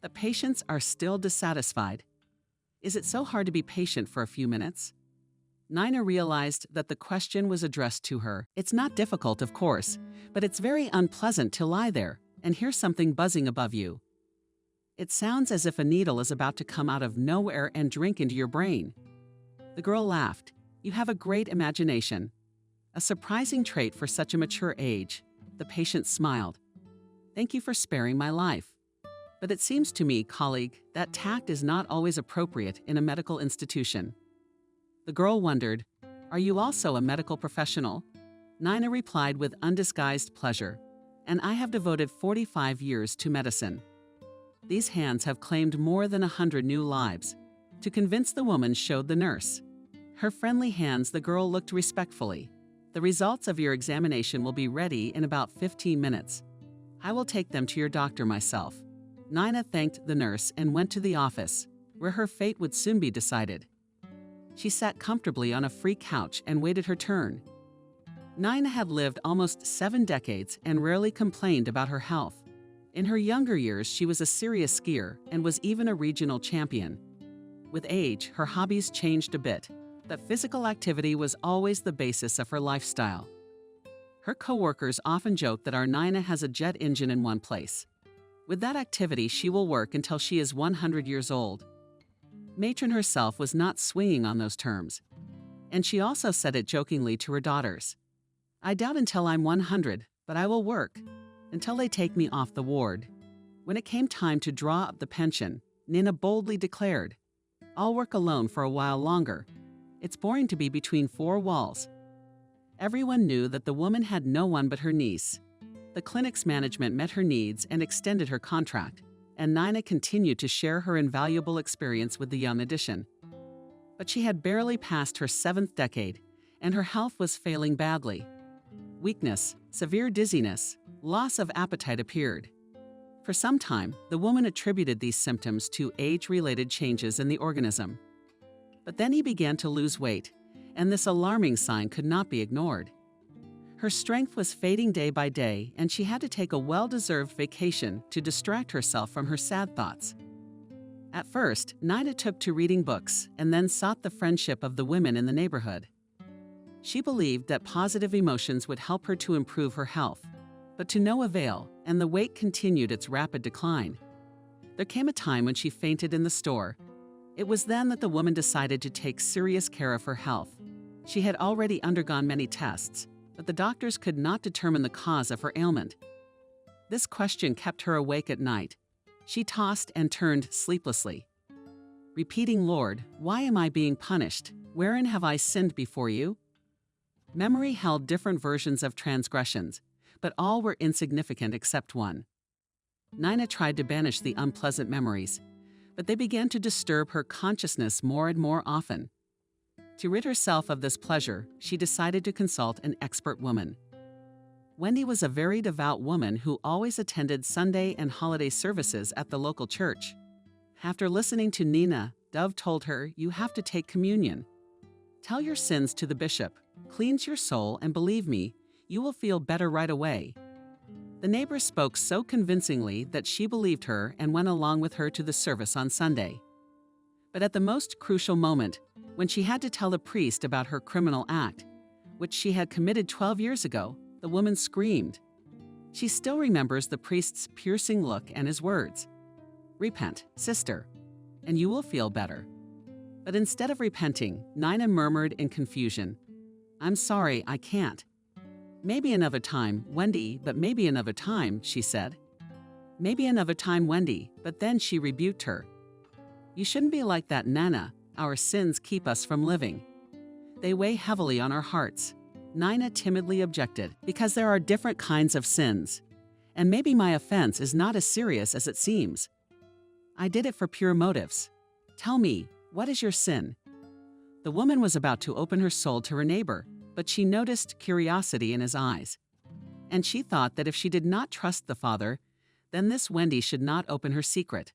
The patients are still dissatisfied. Is it so hard to be patient for a few minutes?" Nina realized that the question was addressed to her. It's not difficult, of course, but it's very unpleasant to lie there and hear something buzzing above you. It sounds as if a needle is about to come out of nowhere and drink into your brain. The girl laughed. "You have a great imagination." A surprising trait for such a mature age. The patient smiled. "Thank you for sparing my life. But it seems to me, colleague, that tact is not always appropriate in a medical institution." The girl wondered, "Are you also a medical professional?" Nina replied with undisguised pleasure, "And I have devoted 45 years to medicine." These hands have claimed more than 100 new lives. To convince the woman showed the nurse. Her friendly hands, the girl looked respectfully. "The results of your examination will be ready in about 15 minutes. I will take them to your doctor myself." Nina thanked the nurse and went to the office, where her fate would soon be decided. She sat comfortably on a free couch and waited her turn. Nina had lived almost 7 decades and rarely complained about her health. In her younger years, she was a serious skier and was even a regional champion. With age, her hobbies changed a bit, but physical activity was always the basis of her lifestyle. Her coworkers often joke that our Nina has a jet engine in one place. With that activity, she will work until she is 100 years old. Matron herself was not swinging on those terms, and she also said it jokingly to her daughters. "I doubt until I'm 100, but I will work until they take me off the ward." When it came time to draw up the pension, Nina boldly declared, "I'll work alone for a while longer. It's boring to be between 4 walls." Everyone knew that the woman had no one but her niece. The clinic's management met her needs and extended her contract, and Nina continued to share her invaluable experience with the young addition. But she had barely passed her 7th decade, and her health was failing badly. Weakness, severe dizziness, loss of appetite appeared. For some time, the woman attributed these symptoms to age-related changes in the organism. But then he began to lose weight, and this alarming sign could not be ignored. Her strength was fading day by day, and she had to take a well-deserved vacation to distract herself from her sad thoughts. At first, Nina took to reading books and then sought the friendship of the women in the neighborhood. She believed that positive emotions would help her to improve her health, but to no avail, and the weight continued its rapid decline. There came a time when she fainted in the store. It was then that the woman decided to take serious care of her health. She had already undergone many tests, but the doctors could not determine the cause of her ailment. This question kept her awake at night. She tossed and turned sleeplessly, repeating, "Lord, why am I being punished? Wherein have I sinned before you?" Memory held different versions of transgressions, but all were insignificant except one. Nina tried to banish the unpleasant memories, but they began to disturb her consciousness more and more often. To rid herself of this pleasure, she decided to consult an expert woman. Wendy was a very devout woman who always attended Sunday and holiday services at the local church. After listening to Nina, Dove told her, "You have to take communion. Tell your sins to the bishop, cleanse your soul, and believe me, you will feel better right away." The neighbor spoke so convincingly that she believed her and went along with her to the service on Sunday. But at the most crucial moment, when she had to tell the priest about her criminal act, which she had committed 12 years ago, the woman screamed. She still remembers the priest's piercing look and his words, "Repent, sister, and you will feel better." But instead of repenting, Nina murmured in confusion, "I'm sorry, I can't." "Maybe another time, Wendy, but maybe another time," she said. "Maybe another time, Wendy," but then she rebuked her. "You shouldn't be like that, Nana. Our sins keep us from living. They weigh heavily on our hearts." Nina timidly objected, "Because there are different kinds of sins, and maybe my offense is not as serious as it seems. I did it for pure motives. Tell me, what is your sin?" The woman was about to open her soul to her neighbor, but she noticed curiosity in his eyes. And she thought that if she did not trust the father, then this Wendy should not open her secret.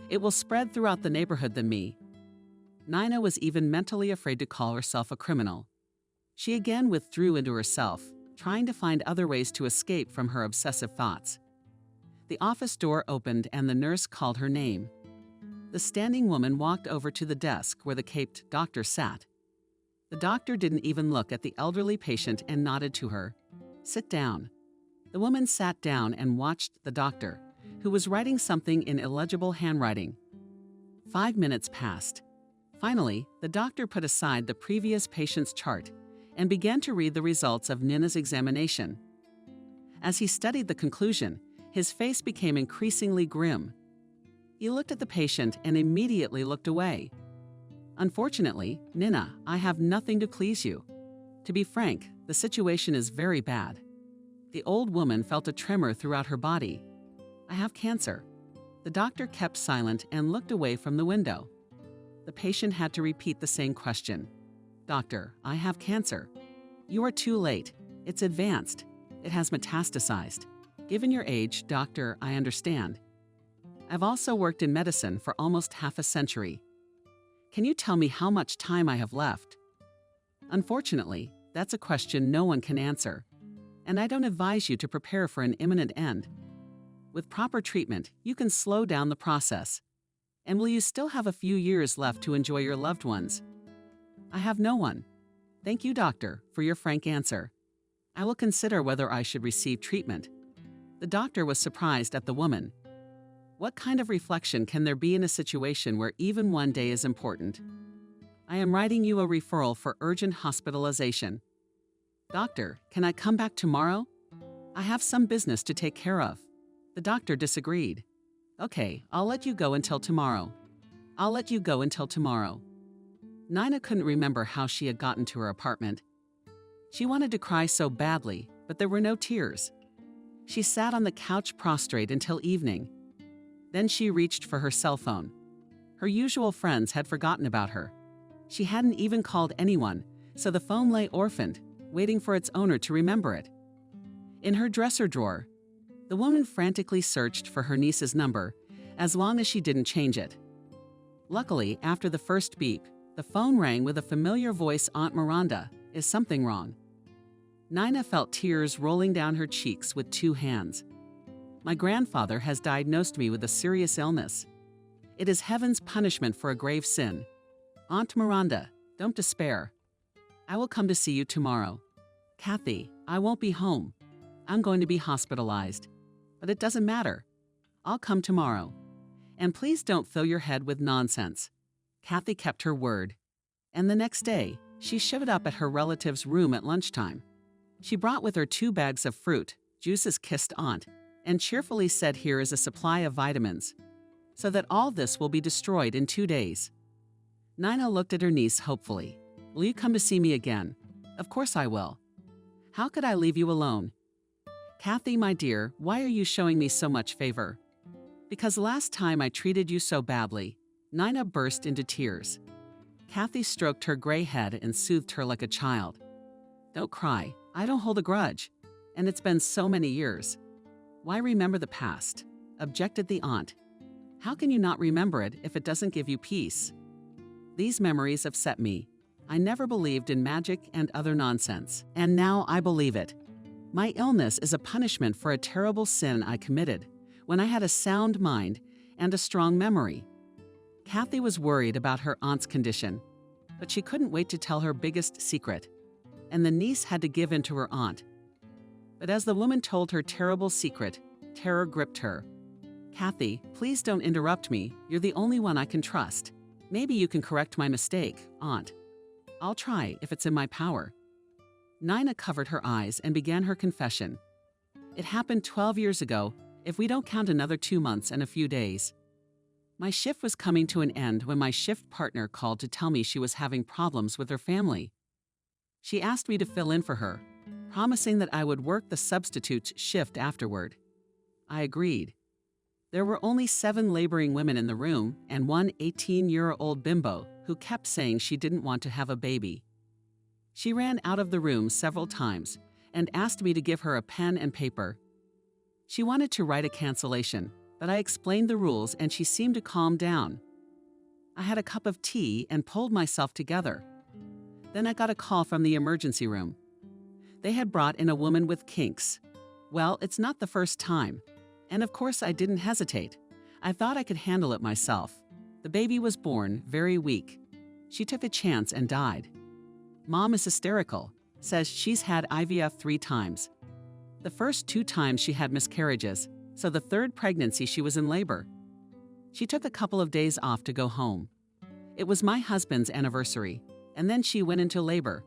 It will spread throughout the neighborhood than me. Nina was even mentally afraid to call herself a criminal. She again withdrew into herself, trying to find other ways to escape from her obsessive thoughts. The office door opened and the nurse called her name. The standing woman walked over to the desk where the caped doctor sat. The doctor didn't even look at the elderly patient and nodded to her. "Sit down." The woman sat down and watched the doctor, who was writing something in illegible handwriting. 5 minutes passed. Finally, the doctor put aside the previous patient's chart and began to read the results of Nina's examination. As he studied the conclusion, his face became increasingly grim. He looked at the patient and immediately looked away. "Unfortunately, Nina, I have nothing to please you. To be frank, the situation is very bad." The old woman felt a tremor throughout her body. "I have cancer." The doctor kept silent and looked away from the window. The patient had to repeat the same question. "Doctor, I have cancer." "You are too late. It's advanced. It has metastasized." "Given your age, doctor, I understand. I've also worked in medicine for almost half a century. Can you tell me how much time I have left?" "Unfortunately, that's a question no one can answer, and I don't advise you to prepare for an imminent end. With proper treatment, you can slow down the process. And will you still have a few years left to enjoy your loved ones?" "I have no one." "Thank you, doctor, for your frank answer. I will consider whether I should receive treatment." The doctor was surprised at the woman. What kind of reflection can there be in a situation where even one day is important? "I am writing you a referral for urgent hospitalization." "Doctor, can I come back tomorrow? I have some business to take care of." The doctor disagreed. "Okay, I'll let you go until tomorrow." "I'll let you go until tomorrow." Nina couldn't remember how she had gotten to her apartment. She wanted to cry so badly, but there were no tears. She sat on the couch prostrate until evening. Then she reached for her cell phone. Her usual friends had forgotten about her. She hadn't even called anyone, so the phone lay orphaned, waiting for its owner to remember it. In her dresser drawer, the woman frantically searched for her niece's number, as long as she didn't change it. Luckily, after the first beep, the phone rang with a familiar voice. "Aunt Miranda, is something wrong?" Nina felt tears rolling down her cheeks with two hands. "My grandfather has diagnosed me with a serious illness. It is heaven's punishment for a grave sin. Aunt Miranda, don't despair. I will come to see you tomorrow. Kathy, I won't be home. I'm going to be hospitalized. But it doesn't matter. I'll come tomorrow. And please don't fill your head with nonsense." Kathy kept her word. And the next day, she showed up at her relative's room at lunchtime. She brought with her 2 bags of fruit, Juice's kissed aunt, and cheerfully said, "Here is a supply of vitamins, so that all this will be destroyed in 2 days." Nina looked at her niece hopefully. "Will you come to see me again?" "Of course I will. How could I leave you alone?" "Kathy, my dear, why are you showing me so much favor?" "Because last time I treated you so badly." Nina burst into tears. Kathy stroked her gray head and soothed her like a child. "Don't cry. I don't hold a grudge. And it's been so many years. Why remember the past?" objected the aunt. "How can you not remember it if it doesn't give you peace?" "These memories upset me. I never believed in magic and other nonsense, and now I believe it. My illness is a punishment for a terrible sin I committed when I had a sound mind and a strong memory." Kathy was worried about her aunt's condition, but she couldn't wait to tell her biggest secret, and the niece had to give in to her aunt. But as the woman told her terrible secret, terror gripped her. "Kathy, please don't interrupt me. You're the only one I can trust. Maybe you can correct my mistake, Aunt. I'll try if it's in my power." Nina covered her eyes and began her confession. "It happened 12 years ago, if we don't count another 2 months and a few days. My shift was coming to an end when my shift partner called to tell me she was having problems with her family. She asked me to fill in for her, promising that I would work the substitute shift afterward. I agreed. There were only 7 laboring women in the room and one 18-year-old bimbo who kept saying she didn't want to have a baby. She ran out of the room several times and asked me to give her a pen and paper. She wanted to write a cancellation, but I explained the rules and she seemed to calm down. I had a cup of tea and pulled myself together. Then I got a call from the emergency room. They had brought in a woman with kinks. Well, it's not the first time. And of course I didn't hesitate. I thought I could handle it myself. The baby was born very weak. She took a chance and died. Mom is hysterical, says she's had IVF 3 times. The first 2 times she had miscarriages, so the 3rd pregnancy she was in labor. She took a couple of days off to go home. It was my husband's anniversary, and then she went into labor.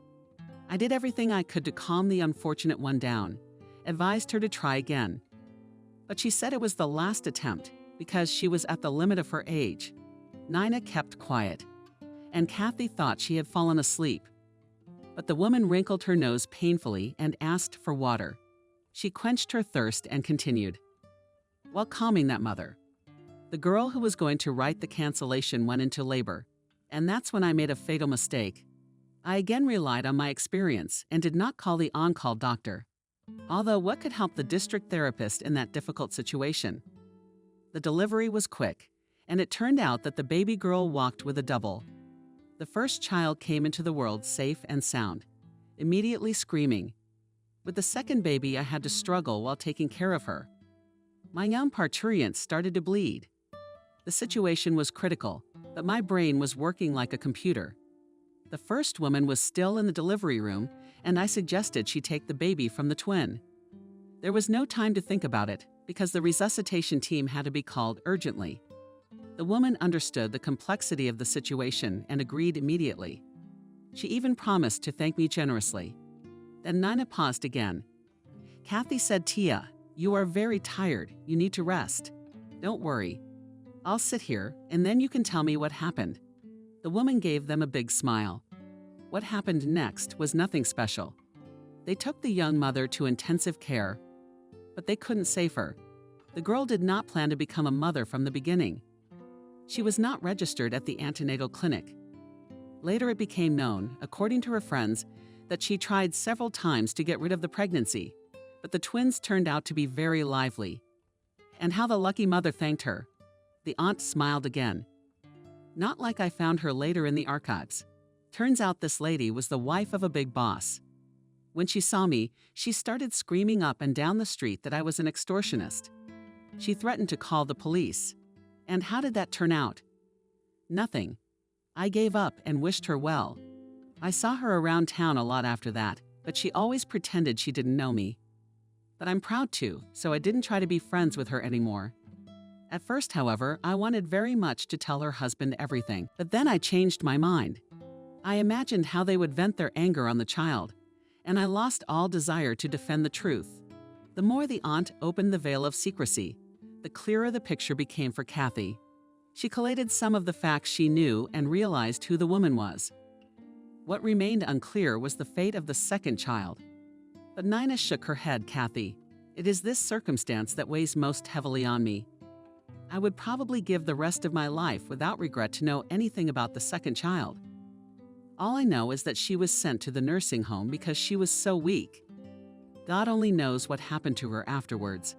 I did everything I could to calm the unfortunate one down, advised her to try again. But she said it was the last attempt because she was at the limit of her age. Nina kept quiet, and Kathy thought she had fallen asleep. But the woman wrinkled her nose painfully and asked for water. She quenched her thirst and continued. While calming that mother, the girl who was going to write the cancellation went into labor, and that's when I made a fatal mistake. I again relied on my experience and did not call the on-call doctor. Although what could help the district therapist in that difficult situation? The delivery was quick, and it turned out that the baby girl walked with a double. The first child came into the world safe and sound, immediately screaming. With the second baby, I had to struggle while taking care of her. My young parturient started to bleed. The situation was critical, but my brain was working like a computer. The first woman was still in the delivery room, and I suggested she take the baby from the twin. There was no time to think about it, because the resuscitation team had to be called urgently. The woman understood the complexity of the situation and agreed immediately. She even promised to thank me generously. Then Nina paused again. Kathy said, Tia, you are very tired. You need to rest. Don't worry. I'll sit here, and then you can tell me what happened. The woman gave them a big smile. What happened next was nothing special. They took the young mother to intensive care, but they couldn't save her. The girl did not plan to become a mother from the beginning. She was not registered at the antenatal clinic. Later it became known, according to her friends, that she tried several times to get rid of the pregnancy, but the twins turned out to be very lively. And how the lucky mother thanked her. The aunt smiled again. Not like I found her later in the archives. Turns out this lady was the wife of a big boss. When she saw me, she started screaming up and down the street that I was an extortionist. She threatened to call the police. And how did that turn out? Nothing. I gave up and wished her well. I saw her around town a lot after that, but she always pretended she didn't know me. But I'm proud to, so I didn't try to be friends with her anymore. At first, however, I wanted very much to tell her husband everything, but then I changed my mind. I imagined how they would vent their anger on the child, and I lost all desire to defend the truth. The more the aunt opened the veil of secrecy, the clearer the picture became for Kathy. She collated some of the facts she knew and realized who the woman was. What remained unclear was the fate of the second child. But Nina shook her head, Kathy. It is this circumstance that weighs most heavily on me. I would probably give the rest of my life without regret to know anything about the second child. All I know is that she was sent to the nursing home because she was so weak. God only knows what happened to her afterwards.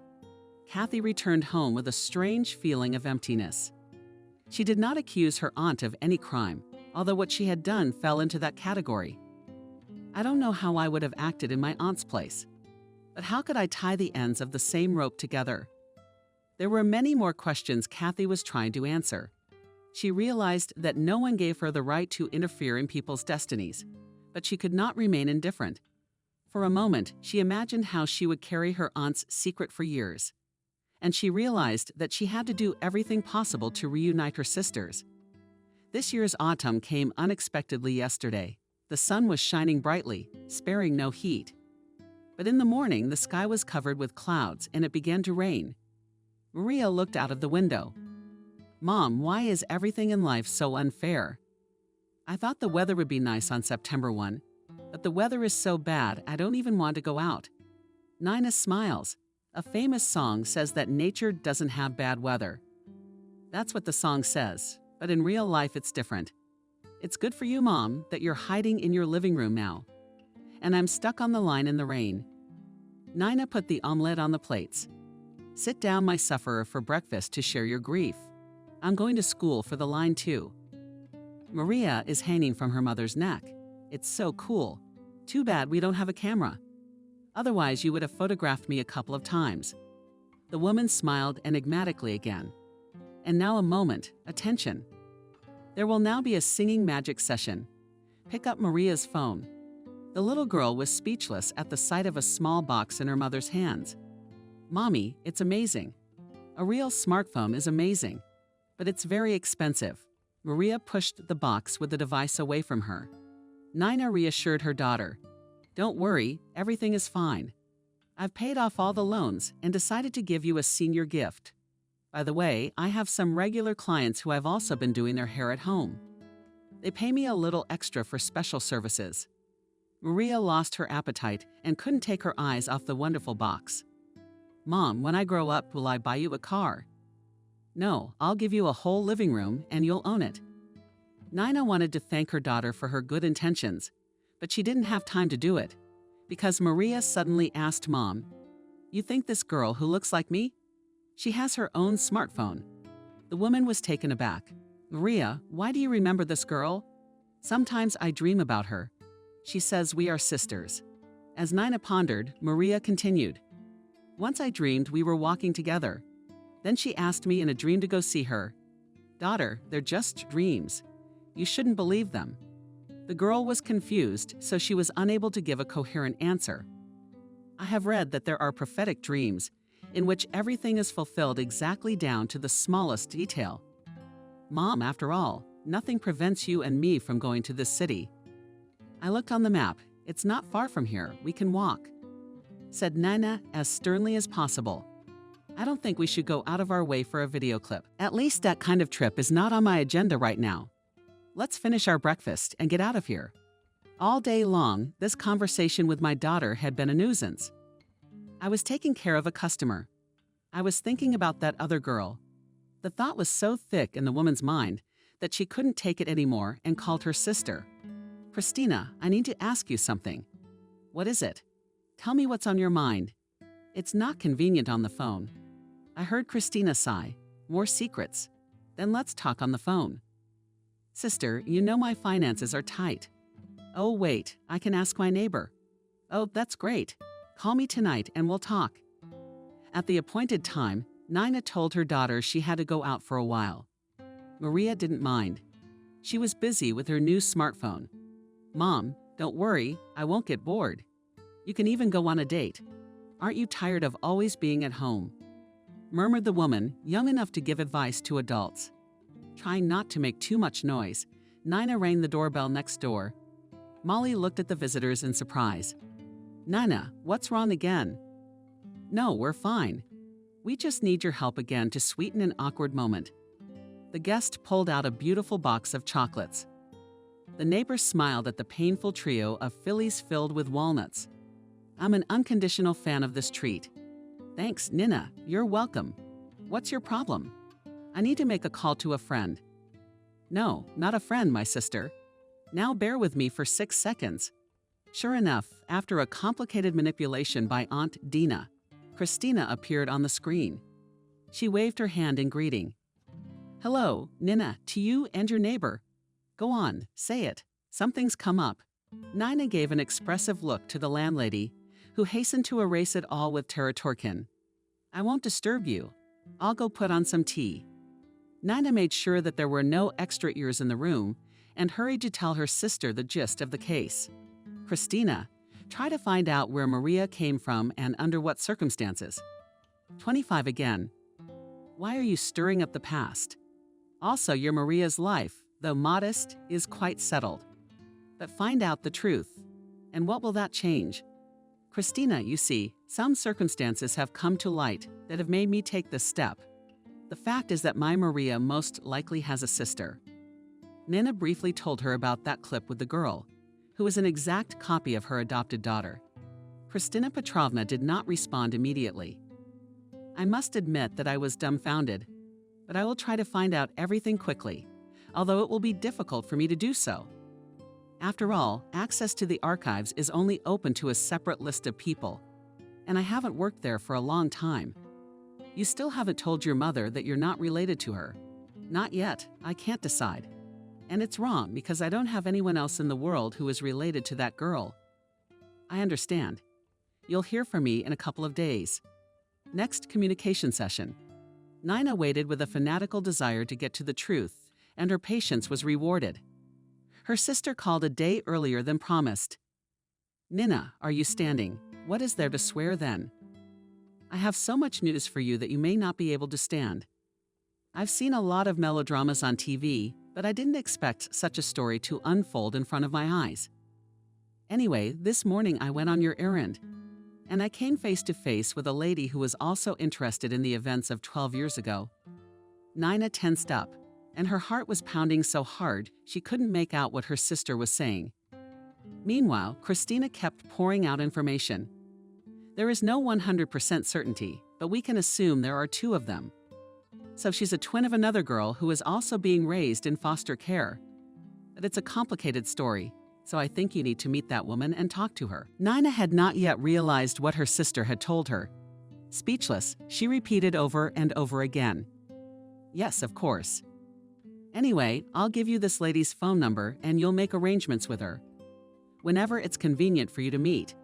Kathy returned home with a strange feeling of emptiness. She did not accuse her aunt of any crime, although what she had done fell into that category. I don't know how I would have acted in my aunt's place, but how could I tie the ends of the same rope together? There were many more questions Kathy was trying to answer. She realized that no one gave her the right to interfere in people's destinies, but she could not remain indifferent. For a moment, she imagined how she would carry her aunt's secret for years, and she realized that she had to do everything possible to reunite her sisters. This year's autumn came unexpectedly yesterday. The sun was shining brightly, sparing no heat. But in the morning, the sky was covered with clouds and it began to rain. Maria looked out of the window. Mom, why is everything in life so unfair? I thought the weather would be nice on September 1, but the weather is so bad I don't even want to go out. Nina smiles. A famous song says that nature doesn't have bad weather. That's what the song says, but in real life it's different. It's good for you, Mom, that you're hiding in your living room now. And I'm stuck on the line in the rain. Nina put the omelette on the plates. Sit down, my sufferer, for breakfast to share your grief. I'm going to school for the line too. Maria is hanging from her mother's neck. It's so cool. Too bad we don't have a camera. Otherwise, you would have photographed me a couple of times. The woman smiled enigmatically again. And now a moment, attention. There will now be a singing magic session. Pick up Maria's phone. The little girl was speechless at the sight of a small box in her mother's hands. Mommy, it's amazing. A real smartphone is amazing, but it's very expensive. Maria pushed the box with the device away from her. Nina reassured her daughter. Don't worry, everything is fine. I've paid off all the loans and decided to give you a senior gift. By the way, I have some regular clients who I've also been doing their hair at home. They pay me a little extra for special services. Maria lost her appetite and couldn't take her eyes off the wonderful box. Mom, when I grow up, will I buy you a car? No, I'll give you a whole living room and you'll own it. Nina wanted to thank her daughter for her good intentions, but she didn't have time to do it because Maria suddenly asked Mom, "You think this girl who looks like me? She has her own smartphone." The woman was taken aback. Maria, why do you remember this girl? Sometimes I dream about her. She says we are sisters. As Nina pondered, Maria continued. Once I dreamed we were walking together. Then she asked me in a dream to go see her. Daughter, they're just dreams. You shouldn't believe them. The girl was confused, so she was unable to give a coherent answer. I have read that there are prophetic dreams in which everything is fulfilled exactly down to the smallest detail. Mom, after all, nothing prevents you and me from going to this city. I looked on the map. It's not far from here. We can walk, said Nina as sternly as possible. I don't think we should go out of our way for a video clip. At least that kind of trip is not on my agenda right now. Let's finish our breakfast and get out of here. All day long, this conversation with my daughter had been a nuisance. I was taking care of a customer. I was thinking about that other girl. The thought was so thick in the woman's mind that she couldn't take it anymore and called her sister. Christina, I need to ask you something. What is it? Tell me what's on your mind. It's not convenient on the phone. I heard Christina sigh. More secrets. Then let's talk on the phone. Sister, you know my finances are tight. Oh, wait, I can ask my neighbor. Oh, that's great. Call me tonight and we'll talk. At the appointed time, Nina told her daughter she had to go out for a while. Maria didn't mind. She was busy with her new smartphone. Mom, don't worry, I won't get bored. You can even go on a date. Aren't you tired of always being at home? Murmured the woman, young enough to give advice to adults. Trying not to make too much noise, Nina rang the doorbell next door. Molly looked at the visitors in surprise. Nina, what's wrong again? No, we're fine. We just need your help again to sweeten an awkward moment. The guest pulled out a beautiful box of chocolates. The neighbor smiled at the painful trio of fillies filled with walnuts. I'm an unconditional fan of this treat. Thanks, Nina. You're welcome. What's your problem? I need to make a call to a friend. No, not a friend, my sister. Now bear with me for 6 seconds. Sure enough, after a complicated manipulation by Aunt Dina, Christina appeared on the screen. She waved her hand in greeting. Hello, Nina, to you and your neighbor. Go on, say it. Something's come up. Nina gave an expressive look to the landlady, who hastened to erase it all with Teratorkin. I won't disturb you. I'll go put on some tea. Nina made sure that there were no extra ears in the room and hurried to tell her sister the gist of the case. Christina, try to find out where Maria came from and under what circumstances. 25 again. Why are you stirring up the past? Also, your Maria's life, though modest, is quite settled. But find out the truth. And what will that change? Christina, you see, some circumstances have come to light that have made me take this step. The fact is that my Maria most likely has a sister. Nina briefly told her about that clip with the girl, who was an exact copy of her adopted daughter. Christina Petrovna did not respond immediately. I must admit that I was dumbfounded, but I will try to find out everything quickly, although it will be difficult for me to do so. After all, access to the archives is only open to a separate list of people, and I haven't worked there for a long time. You still haven't told your mother that you're not related to her. Not yet, I can't decide. And it's wrong because I don't have anyone else in the world who is related to that girl. I understand. You'll hear from me in a couple of days. Next communication session. Nina waited with a fanatical desire to get to the truth, and her patience was rewarded. Her sister called a day earlier than promised. Nina, are you standing? What is there to swear then? I have so much news for you that you may not be able to stand. I've seen a lot of melodramas on TV, but I didn't expect such a story to unfold in front of my eyes. Anyway, this morning I went on your errand, and I came face to face with a lady who was also interested in the events of 12 years ago. Nina tensed up, and her heart was pounding so hard she couldn't make out what her sister was saying. Meanwhile, Christina kept pouring out information. There is no 100% certainty, but we can assume there are two of them. So she's a twin of another girl who is also being raised in foster care. But it's a complicated story, so I think you need to meet that woman and talk to her. Nina had not yet realized what her sister had told her. Speechless, she repeated over and over again. Yes, of course. Anyway, I'll give you this lady's phone number and you'll make arrangements with her. Whenever it's convenient for you to meet.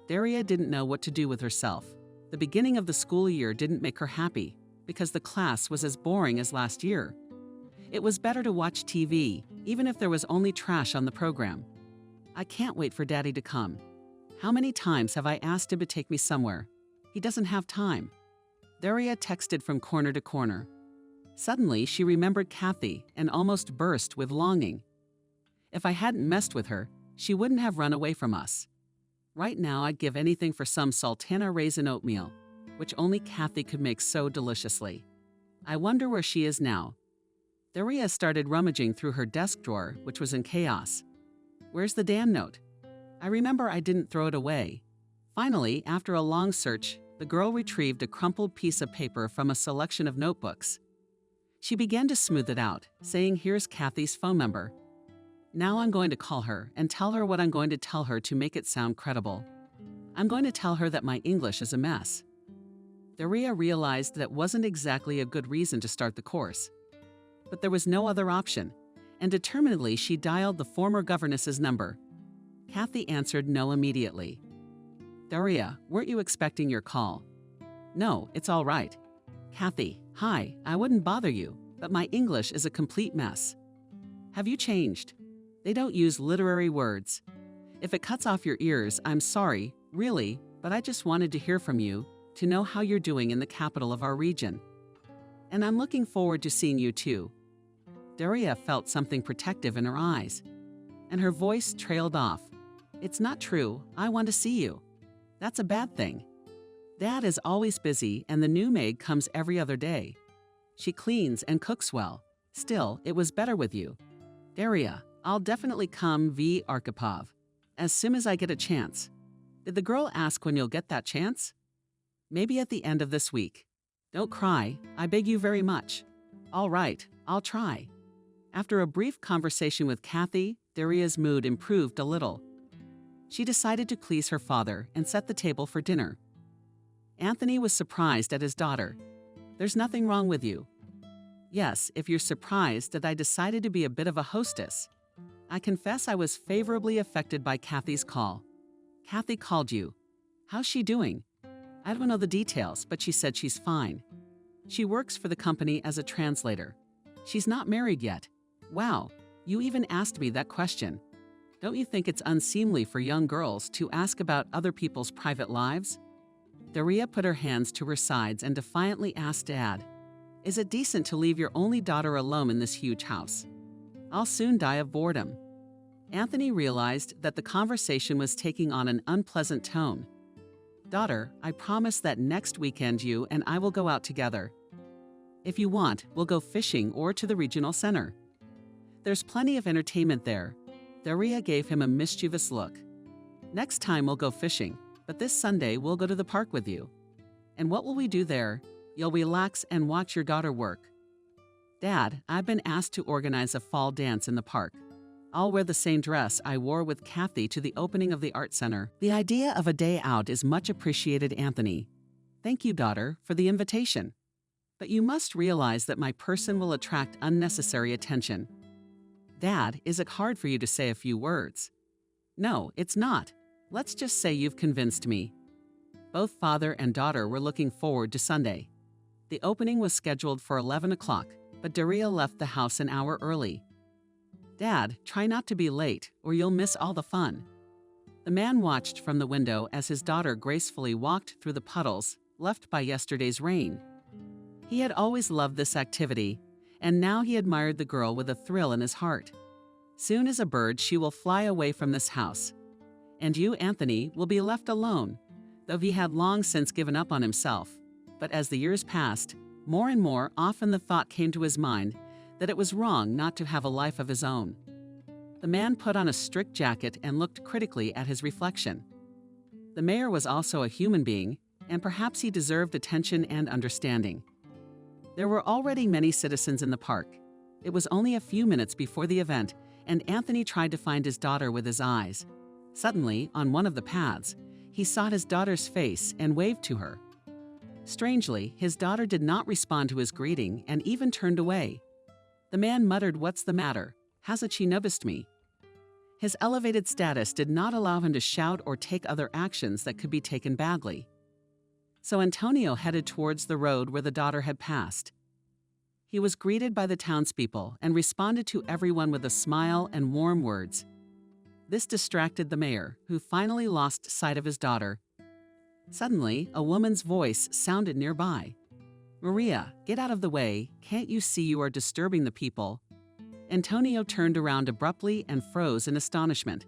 Daria didn't know what to do with herself. The beginning of the school year didn't make her happy, because the class was as boring as last year. It was better to watch TV, even if there was only trash on the program. I can't wait for Daddy to come. How many times have I asked him to take me somewhere? He doesn't have time. Daria texted from corner to corner. Suddenly, she remembered Kathy and almost burst with longing. If I hadn't messed with her, she wouldn't have run away from us. Right now, I'd give anything for some sultana raisin oatmeal, which only Kathy could make so deliciously. I wonder where she is now. Daria started rummaging through her desk drawer, which was in chaos. Where's the damn note? I remember I didn't throw it away. Finally, after a long search, the girl retrieved a crumpled piece of paper from a selection of notebooks. She began to smooth it out, saying, "Here's Kathy's phone number. Now I'm going to call her and tell her what I'm going to tell her to make it sound credible. I'm going to tell her that my English is a mess." Daria realized that wasn't exactly a good reason to start the course. But there was no other option, and determinedly she dialed the former governess's number. Kathy answered no immediately. "Daria, weren't you expecting your call?" "No, it's all right." "Kathy, hi, I wouldn't bother you, but my English is a complete mess." "Have you changed?" They don't use literary words. If it cuts off your ears, I'm sorry, really, but I just wanted to hear from you, to know how you're doing in the capital of our region. And I'm looking forward to seeing you too. Daria felt something protective in her eyes, and her voice trailed off. "It's not true. I want to see you. That's a bad thing. Dad is always busy, and the new maid comes every other day. She cleans and cooks well. Still, it was better with you. Daria, I'll definitely come v. Arkhipov, as soon as I get a chance." Did the girl ask when you'll get that chance? "Maybe at the end of this week. Don't cry, I beg you very much." "All right, I'll try." After a brief conversation with Kathy, Daria's mood improved a little. She decided to please her father and set the table for dinner. Anthony was surprised at his daughter. "There's nothing wrong with you." "Yes, if you're surprised that I decided to be a bit of a hostess. I confess I was favorably affected by Kathy's call." "Kathy called you. How's she doing?" "I don't know the details, but she said she's fine. She works for the company as a translator. She's not married yet." "Wow, you even asked me that question. Don't you think it's unseemly for young girls to ask about other people's private lives?" Daria put her hands to her sides and defiantly asked Dad, "Is it decent to leave your only daughter alone in this huge house? I'll soon die of boredom." Anthony realized that the conversation was taking on an unpleasant tone. "Daughter, I promise that next weekend you and I will go out together. If you want, we'll go fishing or to the regional center. There's plenty of entertainment there." Daria gave him a mischievous look. "Next time we'll go fishing, but this Sunday we'll go to the park with you." "And what will we do there?" You'll relax and watch your daughter work. Dad, I've been asked to organize a fall dance in the park. I'll wear the same dress I wore with Kathy to the opening of the art center. The idea of a day out is much appreciated, Anthony. Thank you, daughter, for the invitation. But you must realize that my person will attract unnecessary attention. Dad, is it hard for you to say a few words? No, it's not. Let's just say you've convinced me. Both father and daughter were looking forward to Sunday. The opening was scheduled for 11 o'clock, but Daria left the house an hour early. Dad, try not to be late, or you'll miss all the fun. The man watched from the window as his daughter gracefully walked through the puddles left by yesterday's rain. He had always loved this activity, and now he admired the girl with a thrill in his heart. Soon as a bird, she will fly away from this house. And you, Anthony, will be left alone, though he had long since given up on himself. But as the years passed, more and more often the thought came to his mind that it was wrong not to have a life of his own. The man put on a strict jacket and looked critically at his reflection. The mayor was also a human being, and perhaps he deserved attention and understanding. There were already many citizens in the park. It was only a few minutes before the event, and Anthony tried to find his daughter with his eyes. Suddenly, on one of the paths, he saw his daughter's face and waved to her. Strangely, his daughter did not respond to his greeting and even turned away. The man muttered, "What's the matter? Hasn't she noticed me?" His elevated status did not allow him to shout or take other actions that could be taken badly. So Antonio headed towards the road where the daughter had passed. He was greeted by the townspeople and responded to everyone with a smile and warm words. This distracted the mayor, who finally lost sight of his daughter. Suddenly, a woman's voice sounded nearby. "Maria, get out of the way. Can't you see you are disturbing the people?" Antonio turned around abruptly and froze in astonishment.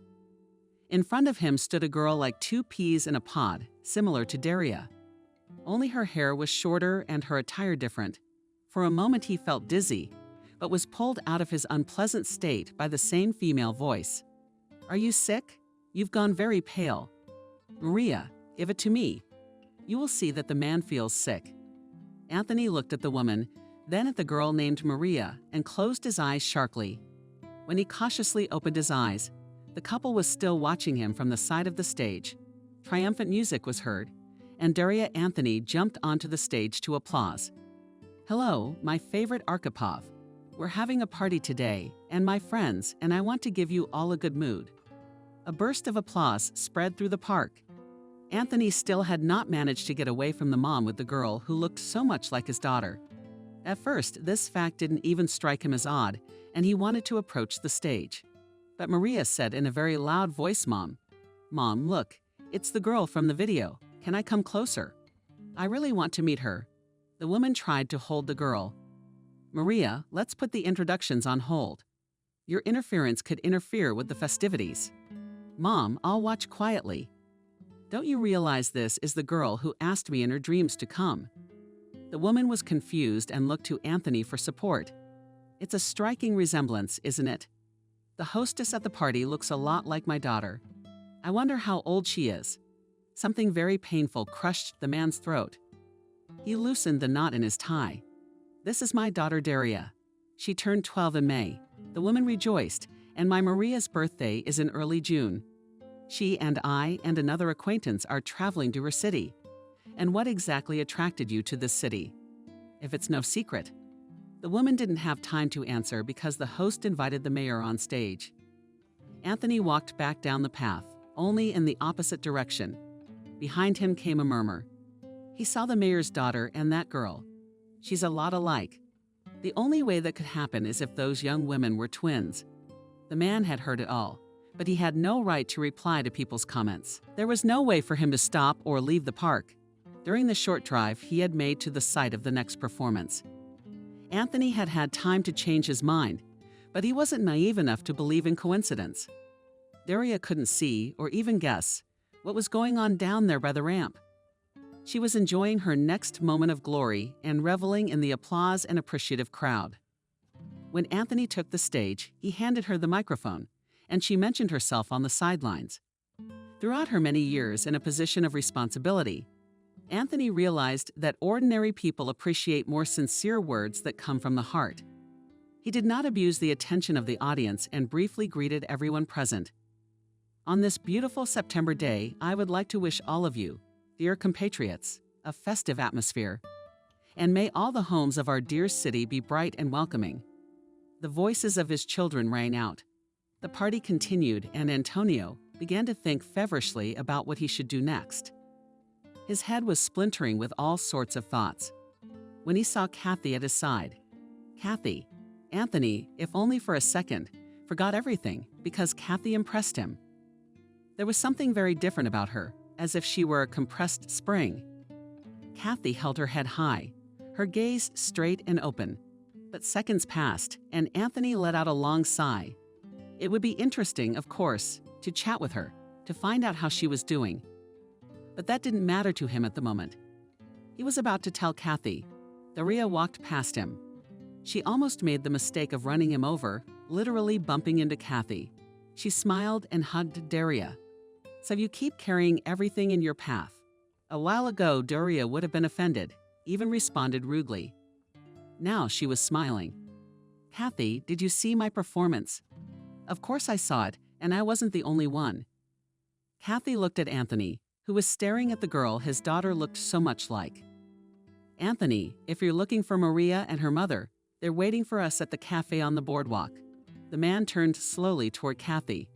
In front of him stood a girl like two peas in a pod, similar to Daria. Only her hair was shorter and her attire different. For a moment he felt dizzy, but was pulled out of his unpleasant state by the same female voice. "Are you sick? You've gone very pale. Maria, give it to me. You will see that the man feels sick." Anthony looked at the woman, then at the girl named Maria, and closed his eyes sharply. When he cautiously opened his eyes, the couple was still watching him from the side of the stage. Triumphant music was heard, and Daria Anthony jumped onto the stage to applause. "Hello, my favorite Arkhipov. We're having a party today, and my friends, and I want to give you all a good mood." A burst of applause spread through the park. Anthony still had not managed to get away from the mom with the girl who looked so much like his daughter. At first, this fact didn't even strike him as odd, and he wanted to approach the stage. But Maria said in a very loud voice, Mom, look, it's the girl from the video. Can I come closer? I really want to meet her." The woman tried to hold the girl. "Maria, let's put the introductions on hold. Your interference could interfere with the festivities." "Mom, I'll watch quietly." "Don't you realize this is the girl who asked me in her dreams to come?" The woman was confused and looked to Anthony for support. It's a striking resemblance, isn't it? The hostess at the party looks a lot like my daughter. I wonder how old she is. Something very painful crushed the man's throat. He loosened the knot in his tie. "This is my daughter Daria. She turned 12 in May." The woman rejoiced, "And my Maria's birthday is in early June. She and I and another acquaintance are traveling to her city. And what exactly attracted you to this city? If it's no secret." The woman didn't have time to answer because the host invited the mayor on stage. Anthony walked back down the path, only in the opposite direction. Behind him came a murmur. He saw the mayor's daughter and that girl. She's a lot alike. The only way that could happen is if those young women were twins. The man had heard it all, but he had no right to reply to people's comments. There was no way for him to stop or leave the park. During the short drive he had made to the site of the next performance, Anthony had had time to change his mind, but he wasn't naive enough to believe in coincidence. Daria couldn't see or even guess what was going on down there by the ramp. She was enjoying her next moment of glory and reveling in the applause and appreciative crowd. When Anthony took the stage, he handed her the microphone, and she mentioned herself on the sidelines. Throughout her many years in a position of responsibility, Anthony realized that ordinary people appreciate more sincere words that come from the heart. He did not abuse the attention of the audience and briefly greeted everyone present. On this beautiful September day, I would like to wish all of you, dear compatriots, a festive atmosphere. And may all the homes of our dear city be bright and welcoming. The voices of his children rang out. The party continued, and Antonio began to think feverishly about what he should do next. His head was splintering with all sorts of thoughts. When he saw Kathy at his side, Kathy, Anthony, if only for a second, forgot everything because Kathy impressed him. There was something very different about her, as if she were a compressed spring. Kathy held her head high, her gaze straight and open. But seconds passed, and Anthony let out a long sigh. It would be interesting, of course, to chat with her, to find out how she was doing. But that didn't matter to him at the moment. He was about to tell Kathy. Daria walked past him. She almost made the mistake of running him over, literally bumping into Kathy. She smiled and hugged Daria. So you keep carrying everything in your path. A while ago, Daria would have been offended, even responded rudely. Now she was smiling. Kathy, did you see my performance? Of course I saw it, and I wasn't the only one. Kathy looked at Anthony, who was staring at the girl his daughter looked so much like. Anthony, if you're looking for Maria and her mother, they're waiting for us at the cafe on the boardwalk. The man turned slowly toward Kathy.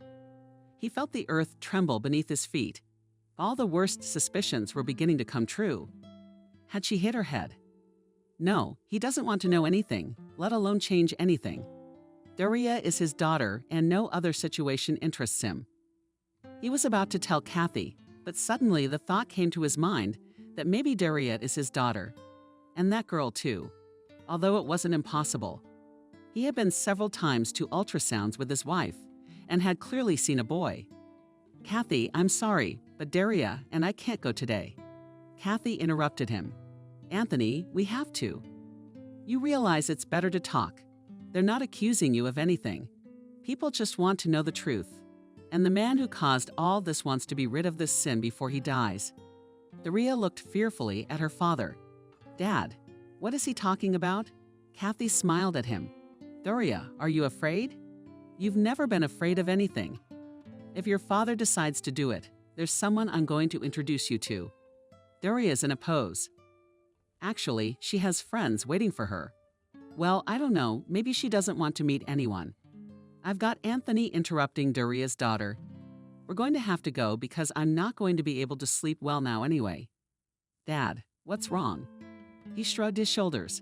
He felt the earth tremble beneath his feet. All the worst suspicions were beginning to come true. Had she hit her head? No, he doesn't want to know anything, let alone change anything. Daria is his daughter, and no other situation interests him. He was about to tell Kathy, but suddenly the thought came to his mind that maybe Daria is his daughter. And that girl too, although it wasn't impossible. He had been several times to ultrasounds with his wife, and had clearly seen a boy. Kathy, I'm sorry, but Daria and I can't go today. Kathy interrupted him. Anthony, we have to. You realize it's better to talk. They're not accusing you of anything. People just want to know the truth. And the man who caused all this wants to be rid of this sin before he dies. Daria looked fearfully at her father. Dad, what is he talking about? Kathy smiled at him. Daria, are you afraid? You've never been afraid of anything. If your father decides to do it, there's someone I'm going to introduce you to. Daria's in a pose. Actually, she has friends waiting for her. Well, I don't know, maybe she doesn't want to meet anyone. I've got Anthony interrupting Daria's daughter. We're going to have to go because I'm not going to be able to sleep well now anyway. Dad, what's wrong? He shrugged his shoulders.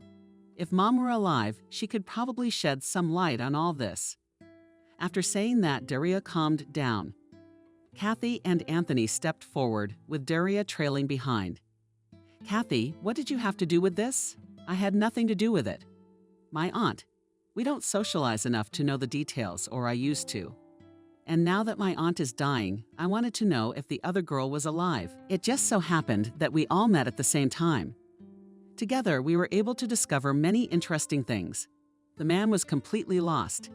If Mom were alive, she could probably shed some light on all this. After saying that, Daria calmed down. Kathy and Anthony stepped forward, with Daria trailing behind. Kathy, what did you have to do with this? I had nothing to do with it. My aunt. We don't socialize enough to know the details, or I used to. And now that my aunt is dying, I wanted to know if the other girl was alive. It just so happened that we all met at the same time. Together, we were able to discover many interesting things. The man was completely lost.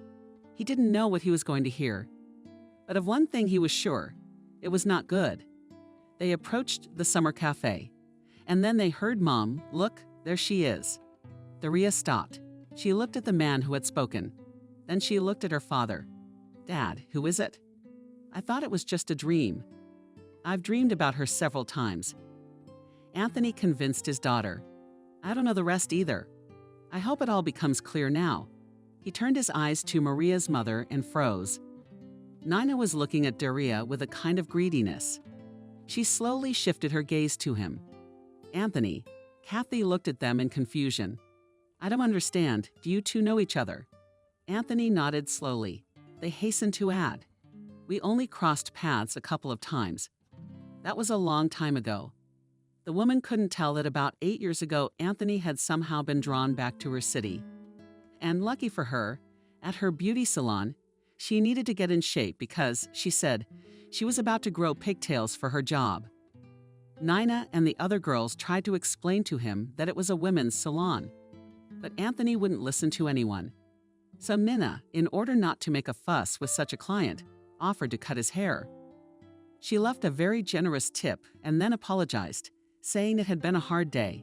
He didn't know what he was going to hear. But of one thing he was sure, it was not good. They approached the summer cafe. And then they heard Mom, look, there she is. Daria stopped. She looked at the man who had spoken. Then she looked at her father. Dad, who is it? I thought it was just a dream. I've dreamed about her several times. Anthony convinced his daughter. I don't know the rest either. I hope it all becomes clear now. He turned his eyes to Maria's mother and froze. Nina was looking at Daria with a kind of greediness. She slowly shifted her gaze to him. Anthony, Kathy looked at them in confusion. I don't understand. Do you two know each other? Anthony nodded slowly. They hastened to add, we only crossed paths a couple of times. That was a long time ago. The woman couldn't tell that about 8 years ago, Anthony had somehow been drawn back to her city. And lucky for her, at her beauty salon, she needed to get in shape because, she said, she was about to grow pigtails for her job. Nina and the other girls tried to explain to him that it was a women's salon. But Anthony wouldn't listen to anyone. So Minna, in order not to make a fuss with such a client, offered to cut his hair. She left a very generous tip and then apologized, saying it had been a hard day.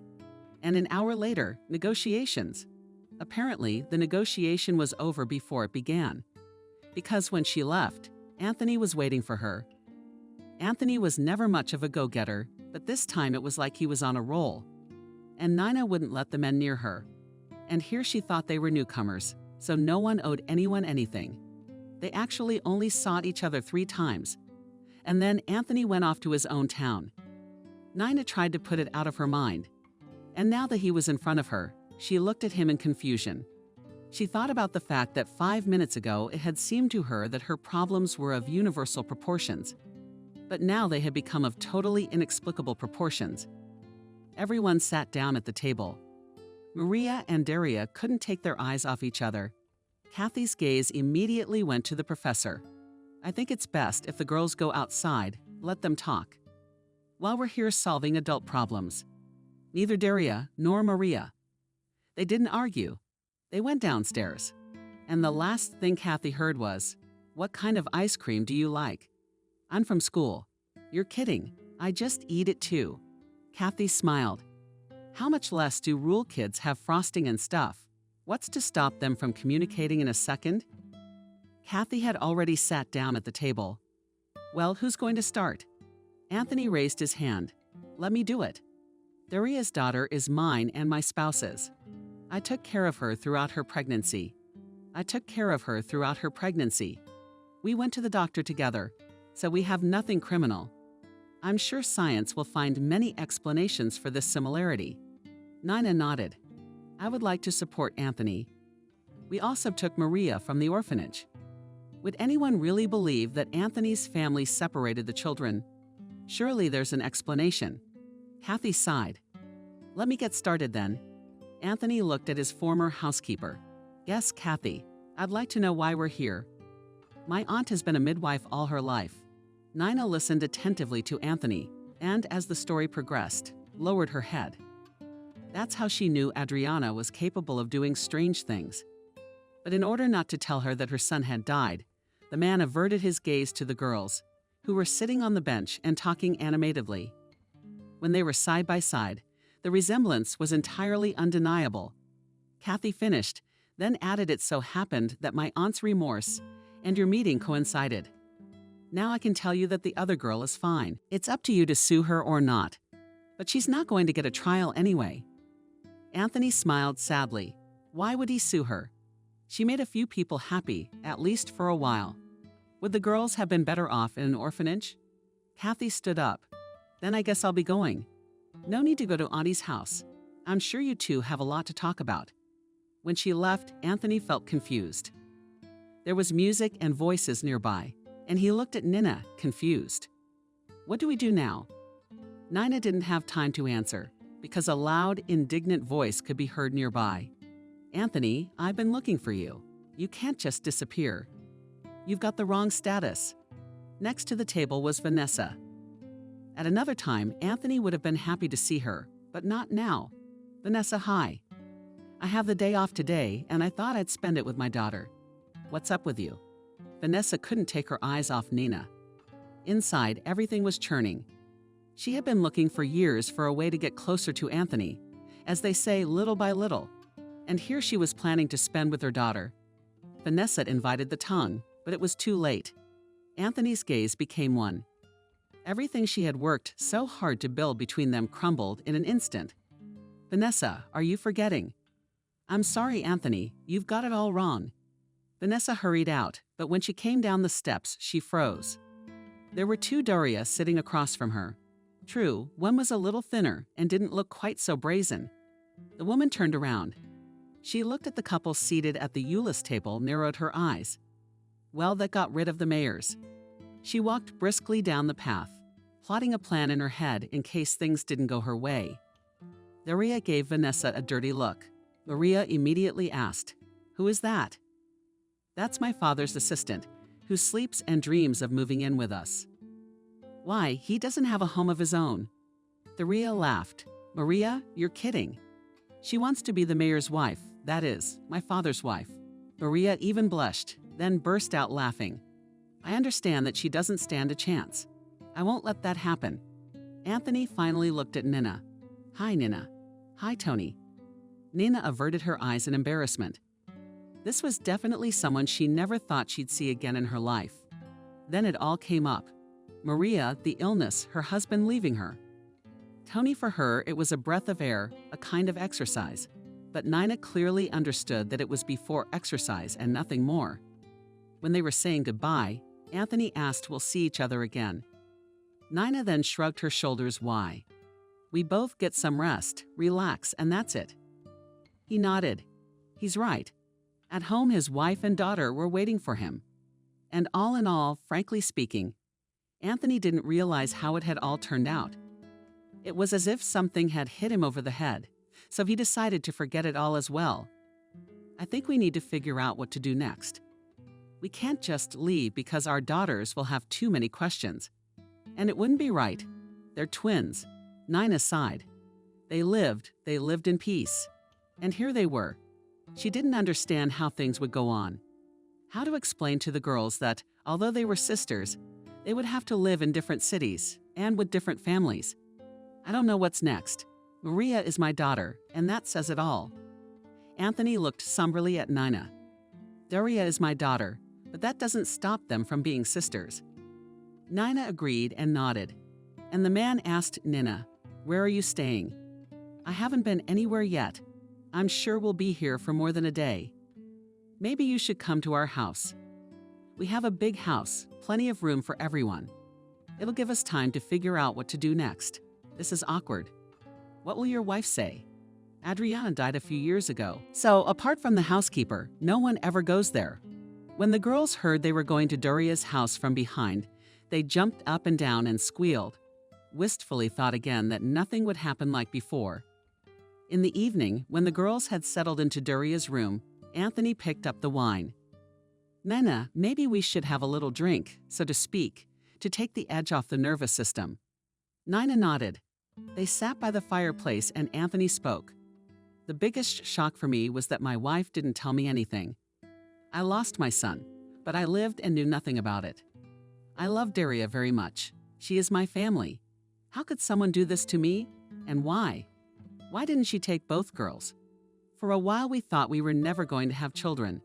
And an hour later, negotiations. Apparently, the negotiation was over before it began. Because when she left, Anthony was waiting for her. Anthony was never much of a go-getter, but this time it was like he was on a roll. And Nina wouldn't let the men near her. And here she thought they were newcomers, so no one owed anyone anything. They actually only saw each other 3 times. And then Anthony went off to his own town. Nina tried to put it out of her mind. And now that he was in front of her, she looked at him in confusion. She thought about the fact that 5 minutes ago it had seemed to her that her problems were of universal proportions. But now they had become of totally inexplicable proportions. Everyone sat down at the table. Maria and Daria couldn't take their eyes off each other. Kathy's gaze immediately went to the professor. I think it's best if the girls go outside, let them talk. While we're here solving adult problems. Neither Daria nor Maria. They didn't argue. They went downstairs. And the last thing Kathy heard was, "What kind of ice cream do you like?" "I'm from school." "You're kidding. I just eat it too." Kathy smiled. How much less do rule kids have frosting and stuff? What's to stop them from communicating in a second? Kathy had already sat down at the table. Well, who's going to start? Anthony raised his hand. Let me do it. Daria's daughter is mine and my spouse's. I took care of her throughout her pregnancy. We went to the doctor together, so we have nothing criminal. I'm sure science will find many explanations for this similarity. Nina nodded. I would like to support Anthony. We also took Maria from the orphanage. Would anyone really believe that Anthony's family separated the children? Surely there's an explanation. Kathy sighed. Let me get started then. Anthony looked at his former housekeeper. Yes, Kathy, I'd like to know why we're here. My aunt has been a midwife all her life. Nina listened attentively to Anthony, and as the story progressed, lowered her head. That's how she knew Adriana was capable of doing strange things. But in order not to tell her that her son had died, the man averted his gaze to the girls, who were sitting on the bench and talking animatedly. When they were side by side, the resemblance was entirely undeniable. Kathy finished, then added it so happened that my aunt's remorse and your meeting coincided. Now I can tell you that the other girl is fine. It's up to you to sue her or not. But she's not going to get a trial anyway. Anthony smiled sadly. Why would he sue her? She made a few people happy, at least for a while. Would the girls have been better off in an orphanage? Kathy stood up. Then I guess I'll be going. No need to go to Auntie's house. I'm sure you two have a lot to talk about. When she left, Anthony felt confused. There was music and voices nearby, and he looked at Nina, confused. What do we do now? Nina didn't have time to answer, because a loud, indignant voice could be heard nearby. Anthony, I've been looking for you. You can't just disappear. You've got the wrong status. Next to the table was Vanessa. At another time, Anthony would have been happy to see her, but not now. Vanessa, hi. I have the day off today, and I thought I'd spend it with my daughter. What's up with you? Vanessa couldn't take her eyes off Nina. Inside, everything was churning. She had been looking for years for a way to get closer to Anthony, as they say, little by little. And here she was planning to spend with her daughter. Vanessa invited the tongue, but it was too late. Anthony's gaze became one. Everything she had worked so hard to build between them crumbled in an instant. Vanessa, are you forgetting? I'm sorry, Anthony, you've got it all wrong. Vanessa hurried out, but when she came down the steps, she froze. There were 2 Daria sitting across from her. True, one was a little thinner and didn't look quite so brazen. The woman turned around. She looked at the couple seated at the Euless table, narrowed her eyes. Well, that got rid of the mayors. She walked briskly down the path, plotting a plan in her head in case things didn't go her way. Daria gave Vanessa a dirty look. Maria immediately asked, Who is that? That's my father's assistant, who sleeps and dreams of moving in with us. Why, he doesn't have a home of his own. Daria laughed. Maria, you're kidding. She wants to be the mayor's wife, that is, my father's wife. Maria even blushed, then burst out laughing. I understand that she doesn't stand a chance. I won't let that happen. Anthony finally looked at Nina. "Hi, Nina." "Hi, Tony." Nina averted her eyes in embarrassment. This was definitely someone she never thought she'd see again in her life. Then it all came up. Maria, the illness, her husband leaving her. Tony, for her, it was a breath of air, a kind of exercise. But Nina clearly understood that it was before exercise and nothing more. When they were saying goodbye, Anthony asked, "We'll see each other again." Nina then shrugged her shoulders. "Why? We both get some rest, relax, and that's it." He nodded. He's right. At home, his wife and daughter were waiting for him. And all in all, frankly speaking, Anthony didn't realize how it had all turned out. It was as if something had hit him over the head, so he decided to forget it all as well. I think we need to figure out what to do next. We can't just leave because our daughters will have too many questions. And it wouldn't be right. They're twins. Nina sighed. They lived in peace. And here they were. She didn't understand how things would go on. How to explain to the girls that, although they were sisters, they would have to live in different cities and with different families. I don't know what's next. Maria is my daughter, and that says it all. Anthony looked somberly at Nina. Daria is my daughter, but that doesn't stop them from being sisters. Nina agreed and nodded. And the man asked Nina, "Where are you staying?" "I haven't been anywhere yet. I'm sure we'll be here for more than a day. Maybe you should come to our house. We have a big house, plenty of room for everyone. It'll give us time to figure out what to do next. This is awkward. What will your wife say? Adriana died a few years ago, so apart from the housekeeper, no one ever goes there." When the girls heard they were going to Doria's house from behind, they jumped up and down and squealed. Wistfully thought again that nothing would happen like before. In the evening, when the girls had settled into Doria's room, Anthony picked up the wine. "Nina, maybe we should have a little drink, so to speak, to take the edge off the nervous system." Nina nodded. They sat by the fireplace and Anthony spoke. "The biggest shock for me was that my wife didn't tell me anything. I lost my son, but I lived and knew nothing about it. I love Daria very much. She is my family. How could someone do this to me? And why? Why didn't she take both girls? For a while we thought we were never going to have children.